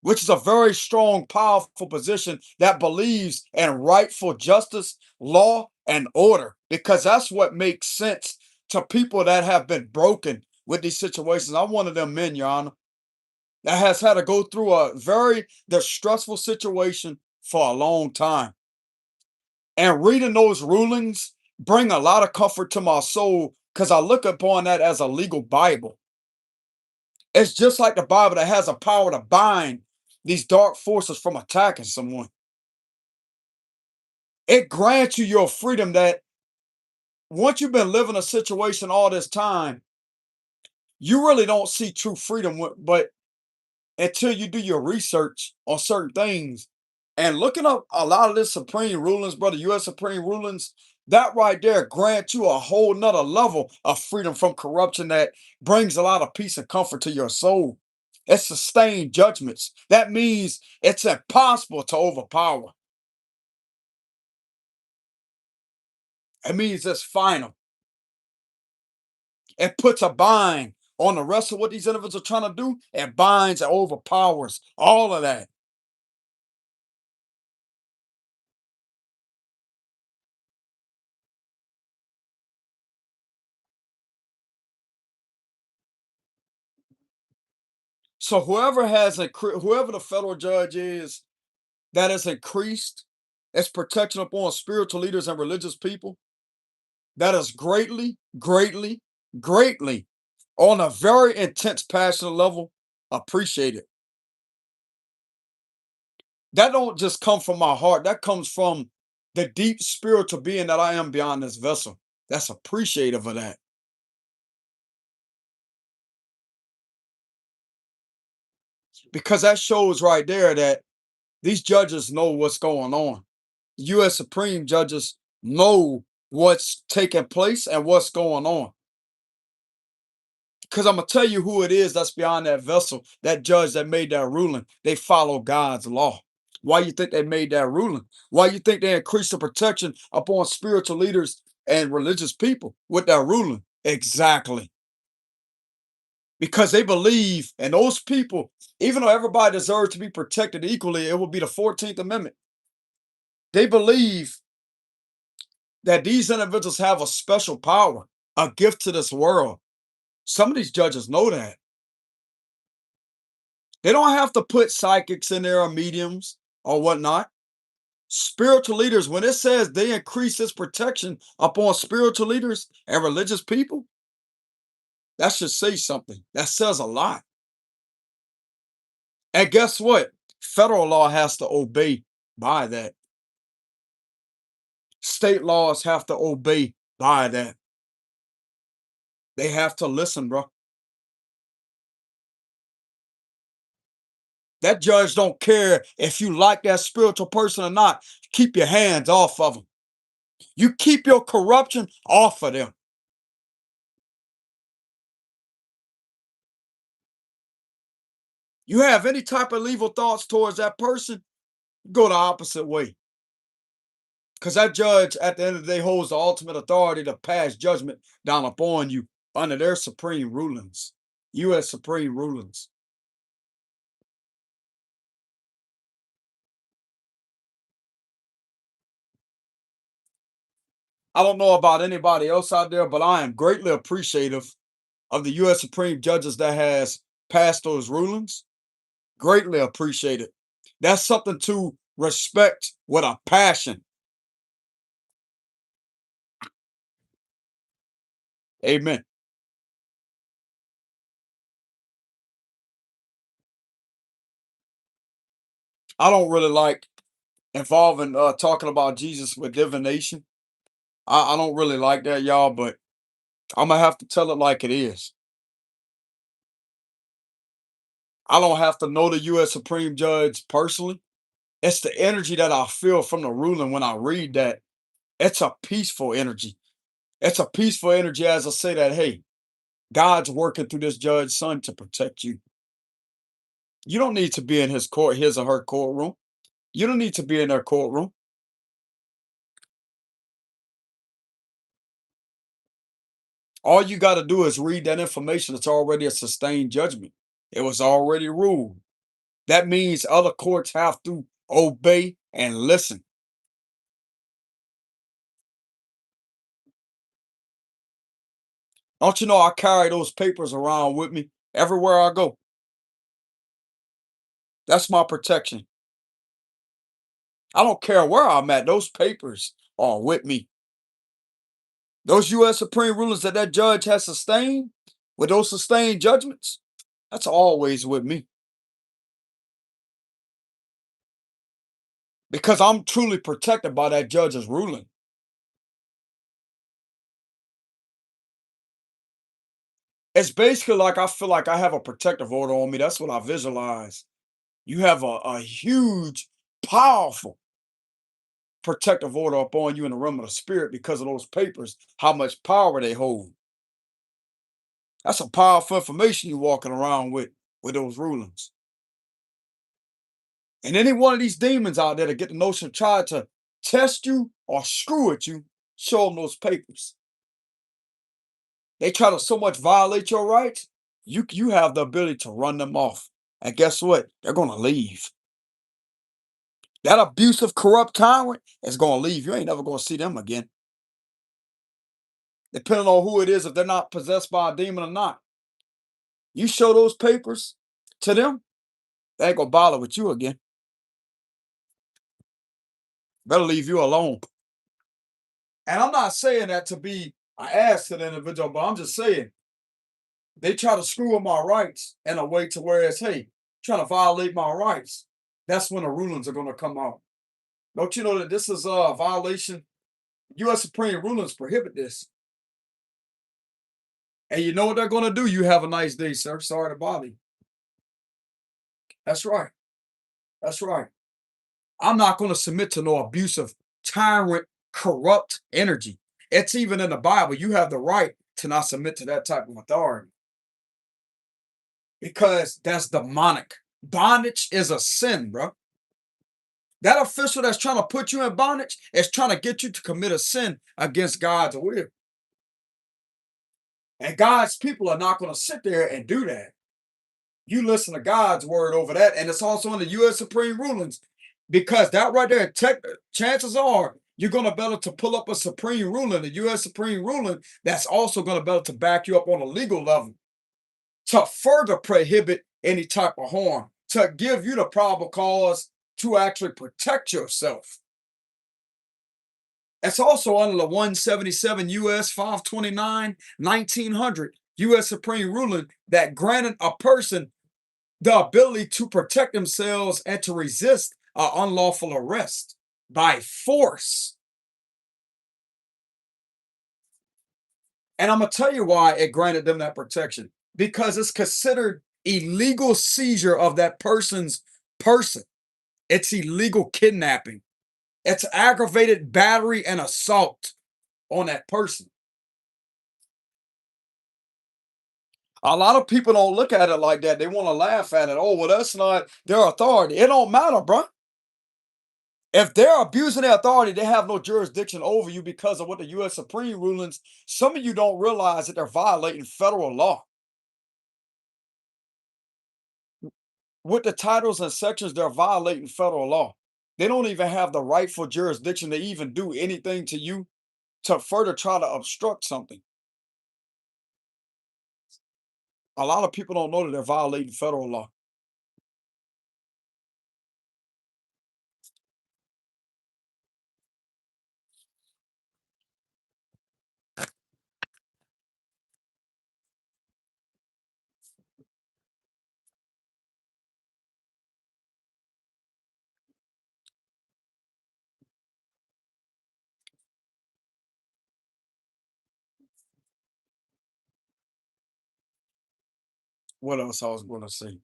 which is a very strong, powerful position that believes in rightful justice, law, and order, because that's what makes sense to people that have been broken with these situations. I'm one of them men, Your Honor, that has had to go through a very distressful situation for a long time. And reading those rulings bring a lot of comfort to my soul because I look upon that as a legal Bible. It's just like the Bible that has a power to bind these dark forces from attacking someone. It grants you your freedom that once you've been living a situation all this time, you really don't see true freedom. But until you do your research on certain things and looking up a lot of this Supreme rulings, brother, U.S. Supreme rulings, that right there grants you a whole nother level of freedom from corruption that brings a lot of peace and comfort to your soul. It's sustained judgments. That means it's impossible to overpower. It means it's final. It puts a bind on the rest of what these individuals are trying to do. It binds and overpowers all of that. So whoever the federal judge is that has increased its protection upon spiritual leaders and religious people, that is greatly, greatly, greatly on a very intense, passionate level appreciated. That don't just come from my heart. That comes from the deep spiritual being that I am beyond this vessel. That's appreciative of that. Because that shows right there that these judges know what's going on. U.S. Supreme judges know what's taking place and what's going on. Because I'm gonna tell you who it is that's beyond that vessel, that judge that made that ruling. They follow God's law. Why you think they made that ruling? Why you think they increased the protection upon spiritual leaders and religious people with that ruling? Exactly. Because they believe, and those people, even though everybody deserves to be protected equally, it would be the 14th Amendment. They believe that these individuals have a special power, a gift to this world. Some of these judges know that. They don't have to put psychics in there or mediums or whatnot. Spiritual leaders, when it says they increase this protection upon spiritual leaders and religious people, that should say something. That says a lot. And guess what? Federal law has to obey by that. State laws have to obey by that. They have to listen, bro. That judge don't care if you like that spiritual person or not. Keep your hands off of them. You keep your corruption off of them. You have any type of evil thoughts towards that person, go the opposite way. Because that judge, at the end of the day, holds the ultimate authority to pass judgment down upon you under their supreme rulings, U.S. supreme rulings. I don't know about anybody else out there, but I am greatly appreciative of the U.S. Supreme Judges that has passed those rulings. Greatly appreciated. That's something to respect with a passion. Amen. I don't really like involving talking about Jesus with divination. I don't really like that, y'all, but I'm gonna have to tell it like it is. I don't have to know the U.S. Supreme Judge personally. It's the energy that I feel from the ruling when I read that. It's a peaceful energy. It's a peaceful energy as I say that, hey, God's working through this judge's son to protect you. You don't need to be in his or her courtroom. You don't need to be in their courtroom. All you got to do is read that information. It's already a sustained judgment. It was already ruled. That means other courts have to obey and listen. Don't you know I carry those papers around with me everywhere I go? That's my protection. I don't care where I'm at. Those papers are with me. Those U.S. Supreme rulings that that judge has sustained, with those sustained judgments, that's always with me because I'm truly protected by that judge's ruling. It's basically like I feel like I have a protective order on me. That's what I visualize. You have a huge, powerful protective order upon you in the realm of the spirit because of those papers, how much power they hold. That's some powerful information you're walking around with those rulings. And any one of these demons out there that get the notion of try to test you or screw at you, show them those papers. They try to so much violate your rights, you have the ability to run them off. And guess what? They're gonna leave. That abusive, corrupt tyrant is gonna leave. You ain't never gonna see them again. Depending on who it is, if they're not possessed by a demon or not. You show those papers to them, they ain't gonna bother with you again. Better leave you alone. And I'm not saying that to be an ass to the individual, but I'm just saying they try to screw with my rights in a way to where it's, hey, trying to violate my rights. That's when the rulings are gonna come out. Don't you know that this is a violation? U.S. Supreme rulings prohibit this. And you know what they're gonna do? You have a nice day, sir. Sorry to bother you. That's right. That's right. I'm not gonna submit to no abusive, tyrant, corrupt energy. It's even in the Bible. You have the right to not submit to that type of authority because that's demonic. Bondage is a sin, bro. That official that's trying to put you in bondage is trying to get you to commit a sin against God's will. And God's people are not going to sit there and do that. You listen to God's word over that, and it's also in the U.S. Supreme rulings because that right there, chances are you're going to be able to pull up a Supreme ruling, the U.S. Supreme ruling, that's also going to be able to back you up on a legal level to further prohibit any type of harm, to give you the probable cause to actually protect yourself. It's also under the 177 U.S. 529 1900 U.S. Supreme ruling that granted a person the ability to protect themselves and to resist an unlawful arrest by force. And I'm going to tell you why it granted them that protection because it's considered illegal seizure of that person's person. It's illegal kidnapping. It's aggravated battery and assault on that person. A lot of people don't look at it like that. They want to laugh at it. Oh, well, that's not their authority. It don't matter, bro. If they're abusing their authority, they have no jurisdiction over you because of what the U.S. Supreme rulings. Some of you don't realize that they're violating federal law. With the titles and sections, they're violating federal law. They don't even have the rightful jurisdiction to even do anything to you to further try to obstruct something. A lot of people don't know that they're violating federal law. What else I was going to say?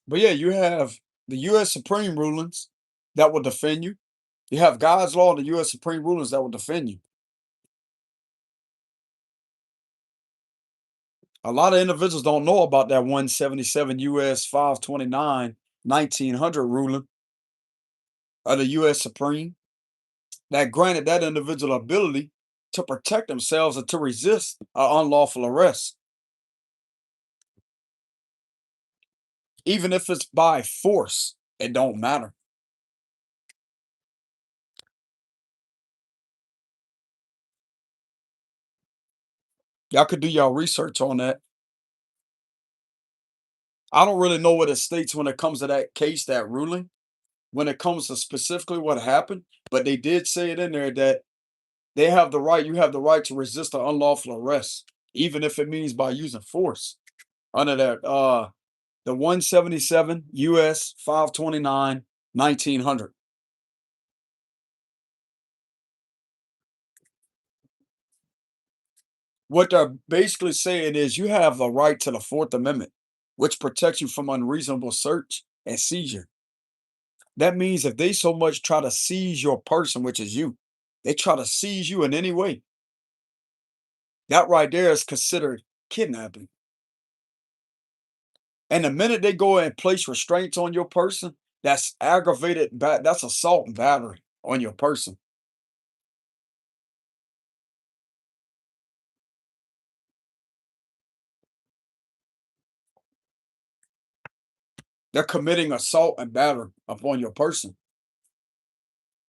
But yeah, you have the U.S. Supreme rulings that will defend you. You have God's law and the U.S. Supreme rulings that will defend you. A lot of individuals don't know about that 177 U.S. 529 1900 ruling of the U.S. Supreme that granted that individual ability to protect themselves and to resist an unlawful arrest, even if it's by force. It don't matter. Y'all could do y'all research on that. I don't really know what it states when it comes to that case, that ruling, when it comes to specifically what happened, but they did say it in there that they have the right, you have the right to resist an unlawful arrest, even if it means by using force. Under that, the 177 US 529 1900. What they're basically saying is you have the right to the Fourth Amendment, which protects you from unreasonable search and seizure. That means if they so much try to seize your person, which is you, they try to seize you in any way, that right there is considered kidnapping. And the minute they go and place restraints on your person, that's aggravated, that's assault and battery on your person. They're committing assault and battery upon your person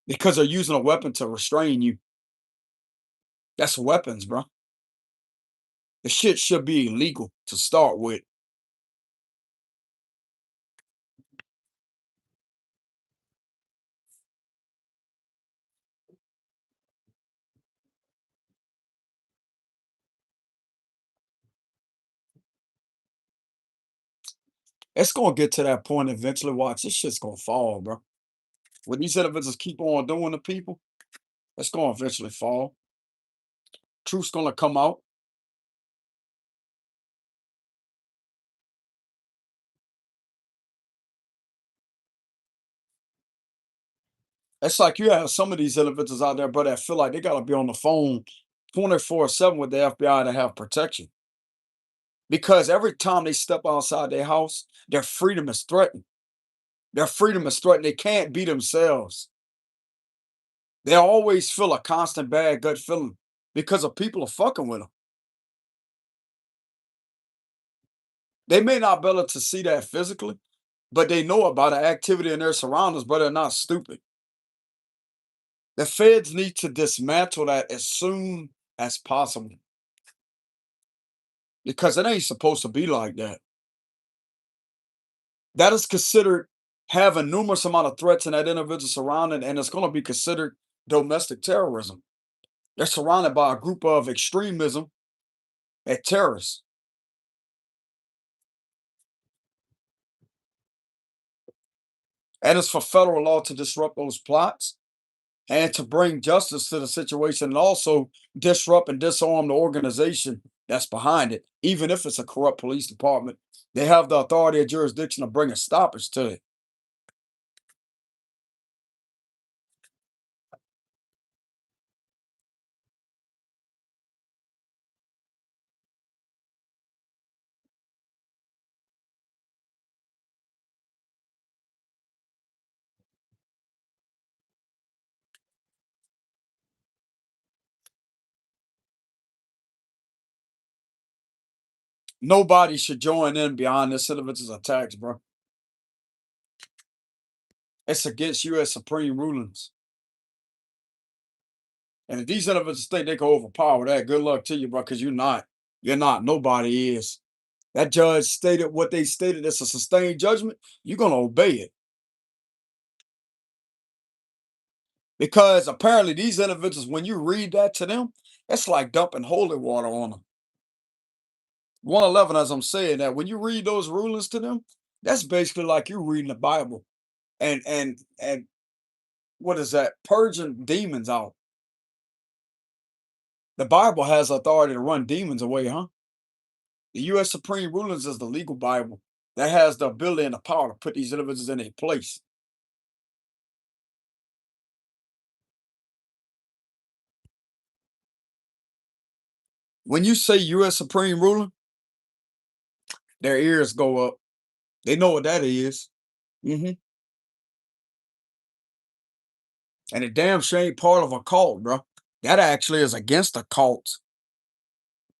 because they're using a weapon to restrain you. That's weapons, bro. The shit should be illegal to start with. It's gonna get to that point eventually. Watch, this shit's gonna fall, bro. When these individuals keep on doing to people, it's gonna eventually fall. Truth's gonna come out. It's like you have some of these individuals out there, bro, that feel like they gotta be on the phone 24/7 with the FBI to have protection. Because every time they step outside their house, their freedom is threatened. Their freedom is threatened. They can't be themselves. They always feel a constant bad gut feeling because of people are fucking with them. They may not be able to see that physically, but they know about the activity in their surroundings, but they're not stupid. The feds need to dismantle that as soon as possible because it ain't supposed to be like that. That is considered having numerous amount of threats in that individual surrounding, and it's going to be considered domestic terrorism. They're surrounded by a group of extremism and terrorists. And it's for federal law to disrupt those plots and to bring justice to the situation and also disrupt and disarm the organization that's behind it, even if it's a corrupt police department. They have the authority and jurisdiction to bring a stoppage to it. Nobody should join in beyond this individual's attacks, bro. It's against U.S. Supreme rulings. And if these individuals think they can overpower that, good luck to you, bro, because you're not. You're not. Nobody is. That judge stated what they stated. It's a sustained judgment. You're going to obey it. Because apparently these individuals, when you read that to them, it's like dumping holy water on them. 111, as I'm saying that, when you read those rulings to them, that's basically like you reading the Bible and what is that? Purging demons out. The Bible has authority to run demons away, huh? The U.S. Supreme Rulings is the legal Bible that has the ability and the power to put these individuals in their place. When you say U.S. Supreme Ruling, their ears go up. They know what that is. Hmm. And it damn sure ain't part of a cult, bro. That actually is against a cult.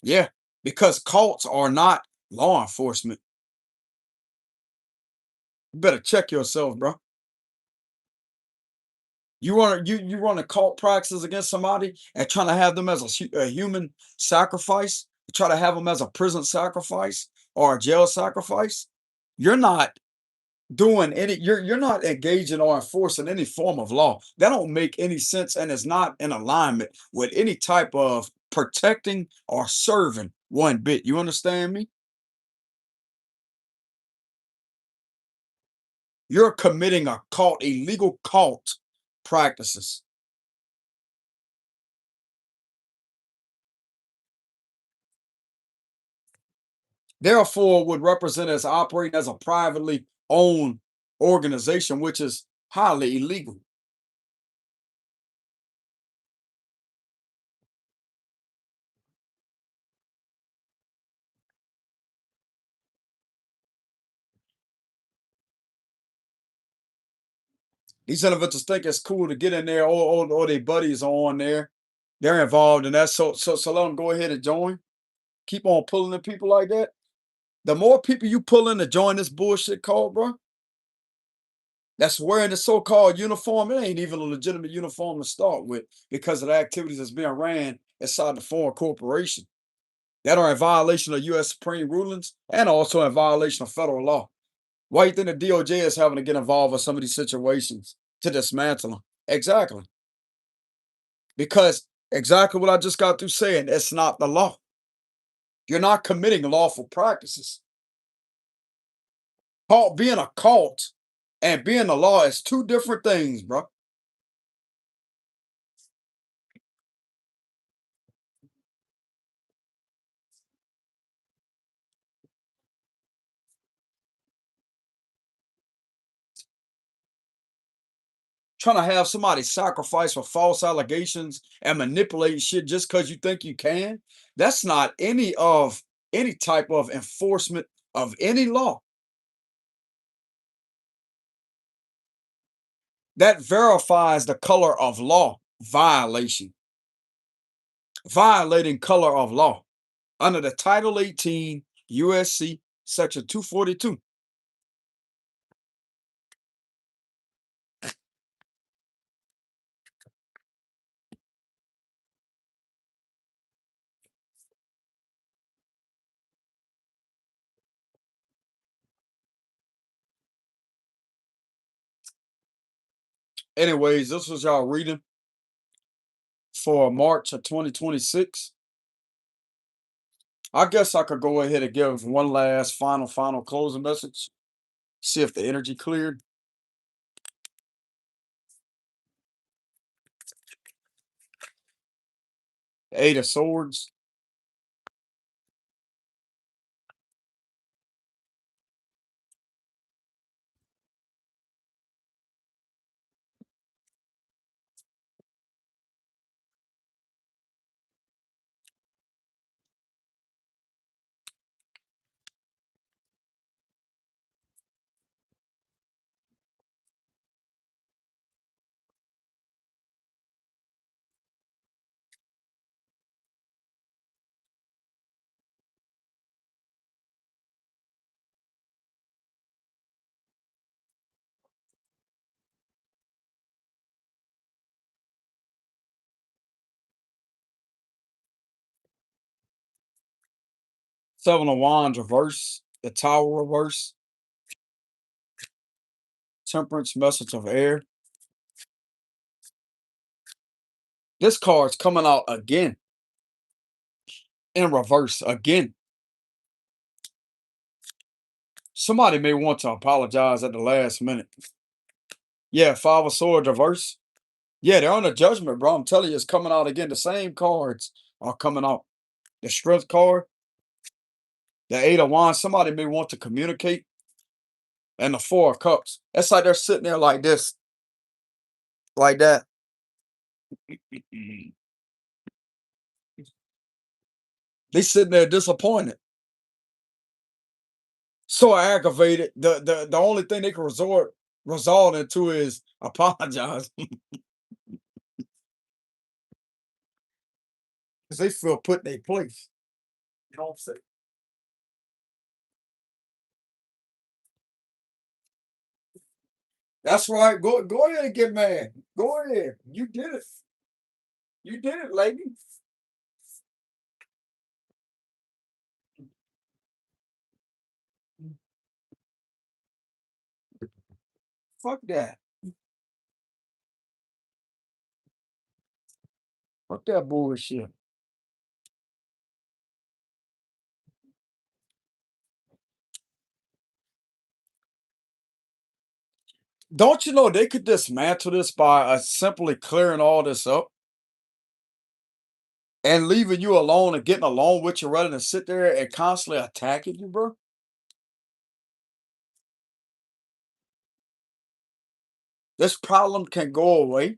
Yeah, because cults are not law enforcement. You better check yourself, bro. You run a cult practices against somebody and trying to have them as a human sacrifice, try to have them as a prison sacrifice or a jail sacrifice. You're not doing any. You're not engaging or enforcing any form of law. That don't make any sense, and it's not in alignment with any type of protecting or serving one bit. You understand me? You're committing a cult, illegal cult practices. Therefore, would represent as operating as a privately owned organization, which is highly illegal. These individuals think it's cool to get in there, or their buddies are on there. They're involved in that. So let them go ahead and join. Keep on pulling the people like that. The more people you pull in to join this bullshit called, bro, that's wearing the so-called uniform. It ain't even a legitimate uniform to start with because of the activities that's being ran inside the foreign corporation that are in violation of U.S. Supreme rulings and also in violation of federal law. Why do you think the DOJ is having to get involved with some of these situations to dismantle them? Exactly. Because exactly what I just got through saying, it's not the law. You're not committing lawful practices. Being a cult and being the law is two different things, bro. Trying to have somebody sacrifice for false allegations and manipulate shit just because you think you can. That's not any type of enforcement of any law. That verifies the color of law violation, violating color of law under the Title 18 USC Section 242. Anyways, this was y'all reading for March of 2026. I guess I could go ahead and give one last final closing message. See if the energy cleared. Eight of Swords. Seven of Wands reverse, the Tower reverse, Temperance, message of air. This card's coming out again in reverse again. Somebody may want to apologize at the last minute. Yeah, Five of Swords reverse. Yeah, they're on a judgment, bro. I'm telling you, it's coming out again. The same cards are coming out. The Strength card, the Eight of Wands. Somebody may want to communicate, and the Four of Cups. It's like they're sitting there like this, like that. They sitting there disappointed, so aggravated. The only thing they can resolve into is apologize because they feel put in their place. You know what I'm saying? That's right. Go ahead and get mad. Go ahead. You did it. You did it, lady. Fuck that. Fuck that bullshit. Don't you know they could dismantle this by simply clearing all this up and leaving you alone and getting along with you rather than sit there and constantly attacking you, bro? This problem can go away.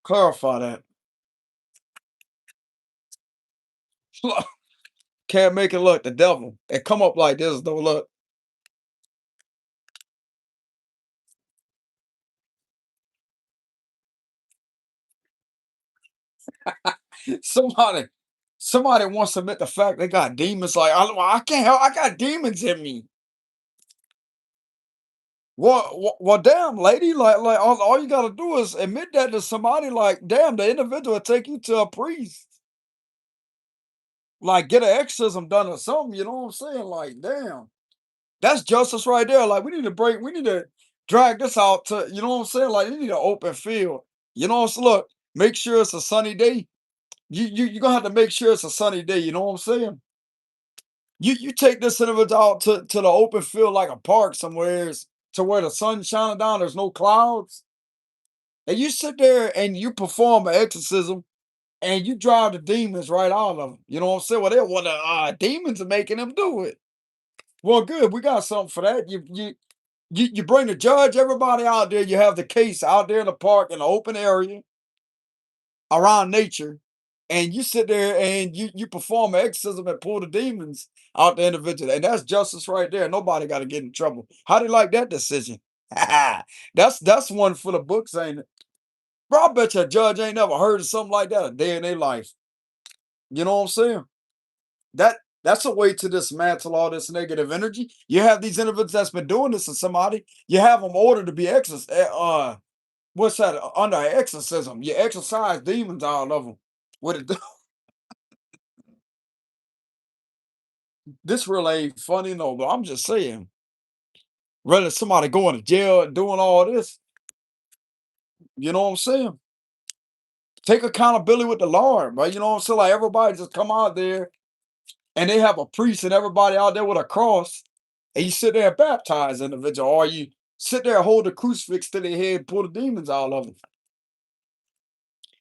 Clarify that. Can't make it look the devil. It come up like this though. Look, somebody, somebody wants to admit the fact they got demons. Like I can't help. I got demons in me. Well, damn, lady. Like all you gotta do is admit that to somebody. Like, damn, the individual will take you to a priest. Like, get an exorcism done or something. You know what I'm saying? Like, damn, that's justice right there. Like, we need to break. We need to drag this out to. You know what I'm saying? Like, you need an open field. You know what I'm saying? Look, make sure it's a sunny day. You're gonna have to make sure it's a sunny day. You know what I'm saying? You take this individual out to the open field like a park somewhere to where the sun's shining down. There's no clouds, and you sit there and you perform an exorcism and you drive the demons right out of them. You know what I'm saying? Well, the demons are making them do it. Well, good. We got something for that. You bring the judge, everybody out there. You have the case out there in the park in the open area around nature, and you sit there and you perform an exorcism and pull the demons out the individual, and that's justice right there. Nobody got to get in trouble. How do you like that decision? That's one for the books, ain't it? Bro, I bet you a judge ain't never heard of something like that a day in their life. You know what I'm saying? That's a way to dismantle all this negative energy. You have these individuals that's been doing this to somebody. You have them ordered to be what's that? Under exorcism, you exorcise demons out of them. What it do? This really ain't funny, no. But I'm just saying, rather somebody going to jail and doing all this. You know what I'm saying? Take accountability with the Lord, right? You know what I'm saying? Like everybody just come out there and they have a priest and everybody out there with a cross, and you sit there and baptize an individual, or you sit there and hold the crucifix to their head and pull the demons out of them.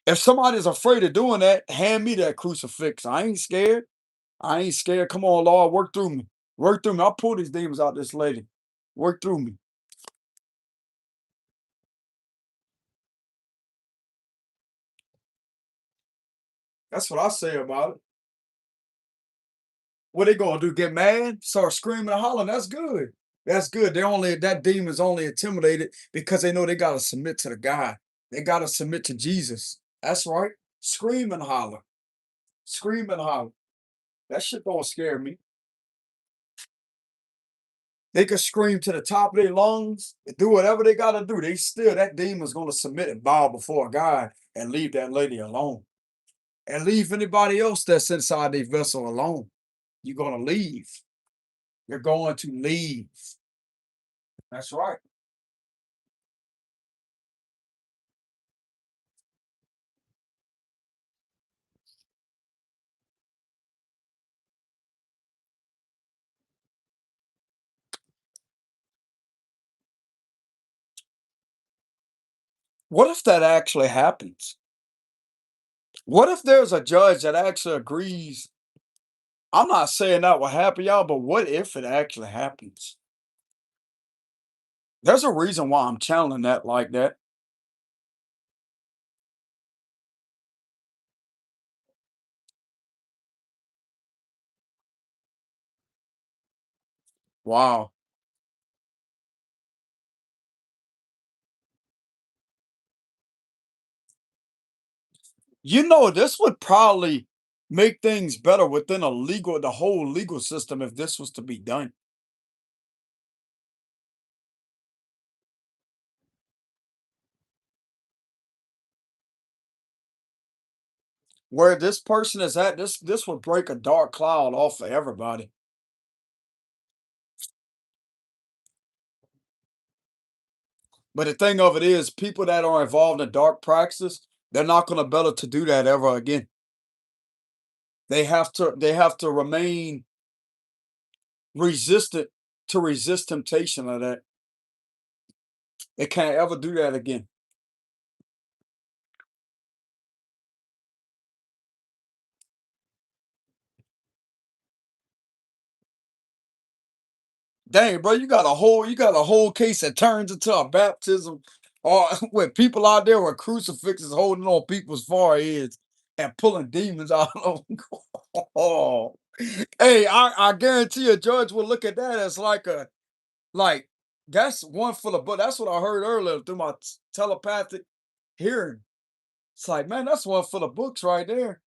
If somebody's afraid of doing that, hand me that crucifix. I ain't scared. I ain't scared. Come on, Lord, work through me. Work through me. I'll pull these demons out this lady. Work through me. That's what I say about it. What they gonna do? Get mad? Start screaming and hollering? That's good. That's good. That demon's only intimidated because they know they gotta submit to the God. They gotta submit to Jesus. That's right. Scream and holler. Scream and holler. That shit don't scare me. They could scream to the top of their lungs, do whatever they gotta do. They still that demon's gonna submit and bow before God and leave that lady alone. And leave anybody else that's inside their vessel alone. You're gonna leave. You're going to leave. That's right. What if that actually happens? What if there's a judge that actually agrees? I'm not saying that will happen, y'all, but what if it actually happens? There's a reason why I'm channeling that like that. Wow. This would probably make things better within the whole legal system if this was to be done. Where this person is at, this would break a dark cloud off of everybody. But the thing of it is, people that are involved in dark practices, they're not gonna be able to do that ever again. They have to remain resistant to resist temptation of that. They can't ever do that again. Dang, bro, you got a whole case that turns into a baptism, or with people out there with crucifixes holding on people's foreheads and pulling demons out of them. Oh, hey, I guarantee a judge will look at that as like that's one for the book. That's what I heard earlier through my telepathic hearing. It's like, man, that's one for the books right there.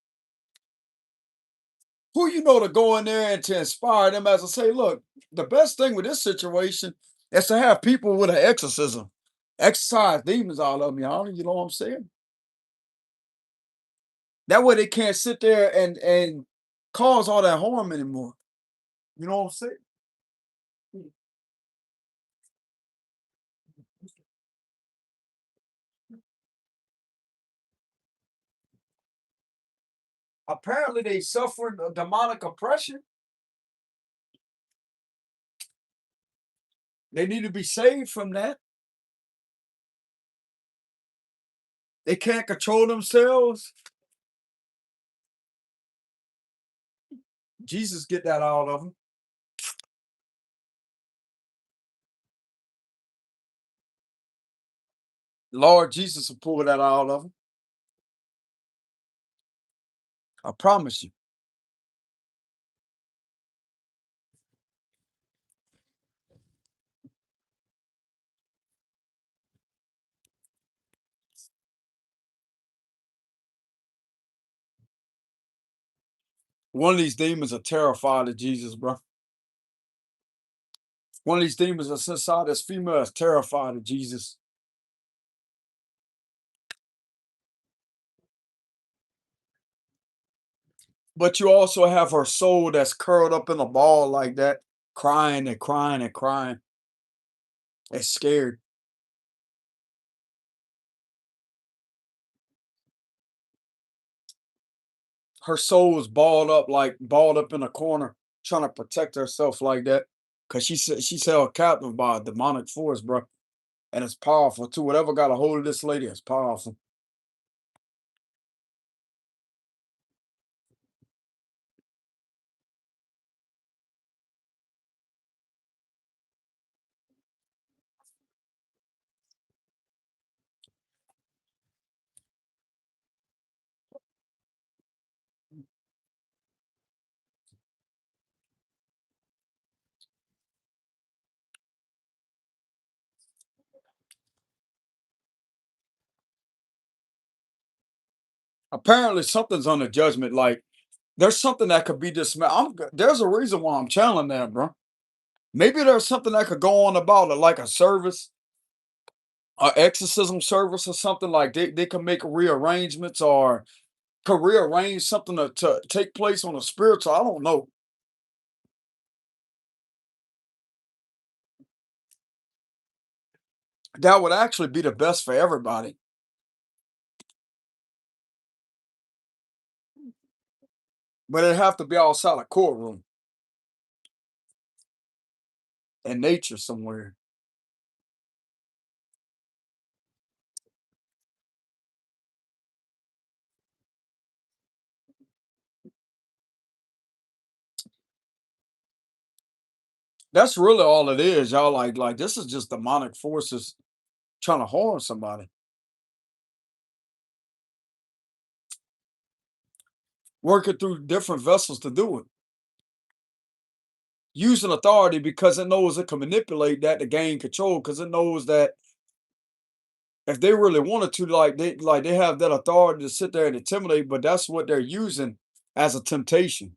Who you know to go in there and to inspire them as I say, look, the best thing with this situation is to have people with an exorcism, exorcise demons out of them, y'all. You know what I'm saying? That way they can't sit there and cause all that harm anymore. You know what I'm saying? Apparently they suffering a demonic oppression. They need to be saved from that. They can't control themselves. Jesus get that out of them. Lord Jesus will pull that out of them. I promise you. One of these demons are terrified of Jesus, bro. One of these demons that's inside this female is terrified of Jesus. But you also have her soul that's curled up in a ball like that, crying and crying and crying. It's scared. Her soul is balled up in a corner, trying to protect herself like that. Cause she's held captive by a demonic force, bro. And it's powerful too. Whatever got a hold of this lady, it's powerful. Apparently, something's on the judgment. Like there's something that could be dismantled. There's a reason why I'm channeling that, bro. Maybe there's something that could go on about it, like a service, a exorcism service or something, like they can make rearrangements or could rearrange something to take place on a spiritual. I don't know. That would actually be the best for everybody. But it'd have to be outside a courtroom in nature somewhere. That's really all it is, y'all. Like this is just demonic forces trying to harm somebody, working through different vessels to do it, using authority because it knows it can manipulate that to gain control. Because it knows that if they really wanted to, like they have that authority to sit there and intimidate, but that's what they're using as a temptation.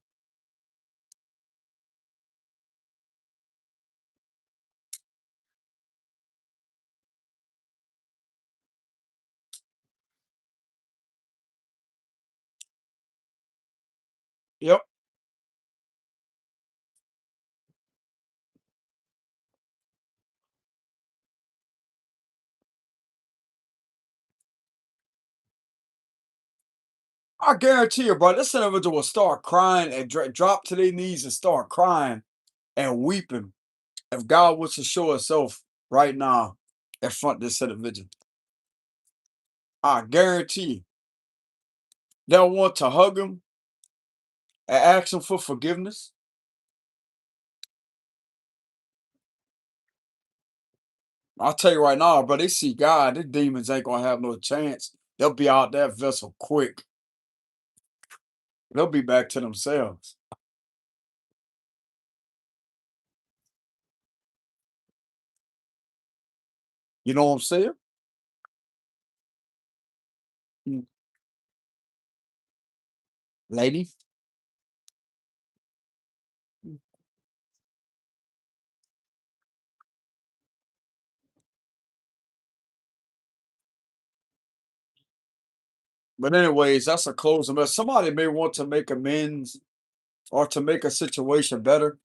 Yep, I guarantee you, bro. This individual will start crying and drop to their knees and start crying and weeping if God was to show Himself right now in front of this individual. I guarantee you, they'll want to hug him and ask him for forgiveness. I'll tell you right now, bro, they see God, the demons ain't gonna have no chance. They'll be out that vessel quick. They'll be back to themselves. You know what I'm saying? Mm. Lady. Mm. But anyways, that's a closing. But somebody may want to make amends or to make a situation better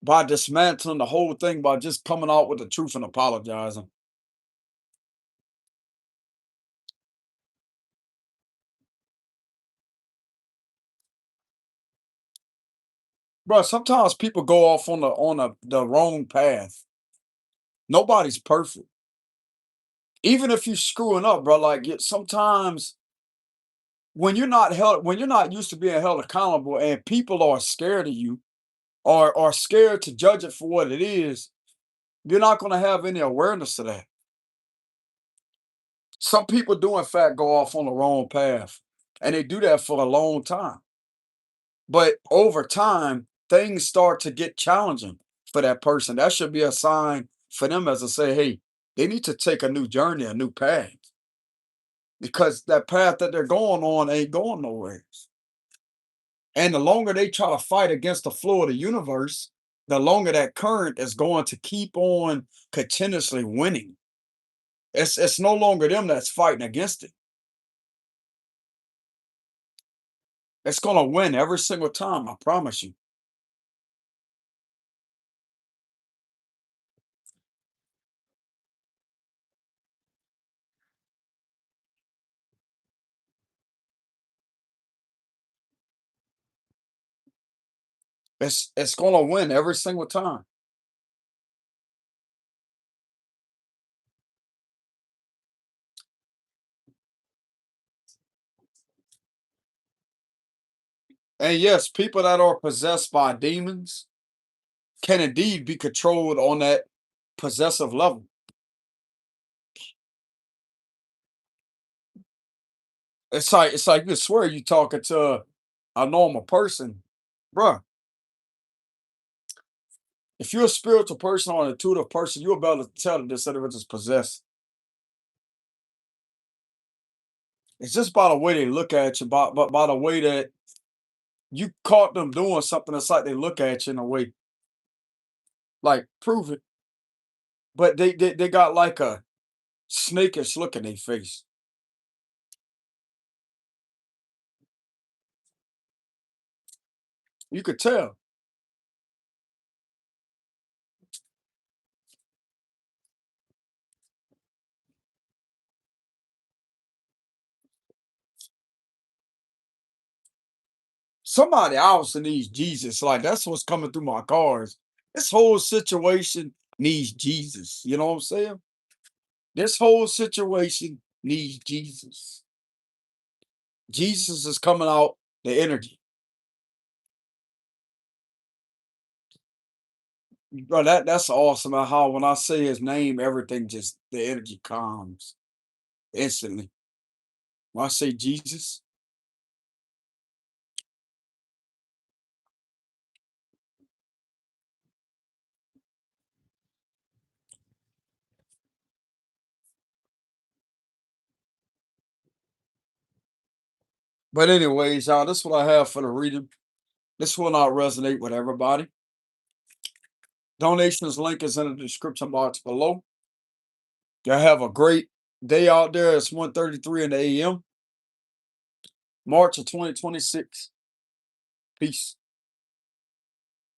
by dismantling the whole thing by just coming out with the truth and apologizing. Bro, sometimes people go off on the wrong path. Nobody's perfect. Even if you're screwing up, bro, like sometimes when you're not used to being held accountable and people are scared of you or are scared to judge it for what it is, you're not gonna have any awareness of that. Some people do in fact go off on the wrong path, and they do that for a long time. But over time, things start to get challenging for that person. That should be a sign for them as to say, hey, they need to take a new journey, a new path, because that path that they're going on ain't going nowhere. And the longer they try to fight against the flow of the universe, the longer that current is going to keep on continuously winning. It's no longer them that's fighting against it. It's gonna win every single time, I promise you. It's gonna win every single time. And yes, people that are possessed by demons can indeed be controlled on that possessive level. It's like you swear you talking to a normal person, bruh. If you're a spiritual person or an intuitive person, you're about to tell that this individual is possessed. It's just by the way they look at you, by the way that you caught them doing something. It's like they look at you in a way. Like, prove it. But they got like a snakish look in their face. You could tell. Somebody else needs Jesus. Like, that's what's coming through my cards. This whole situation needs Jesus. You know what I'm saying? This whole situation needs Jesus. Jesus is coming out the energy. Bro, that's awesome. How when I say his name, everything just the energy calms instantly. When I say Jesus, but anyways, y'all, this is what I have for the reading. This will not resonate with everybody. Donations link is in the description box below. Y'all have a great day out there. It's 1:33 in the AM, March of 2026. Peace.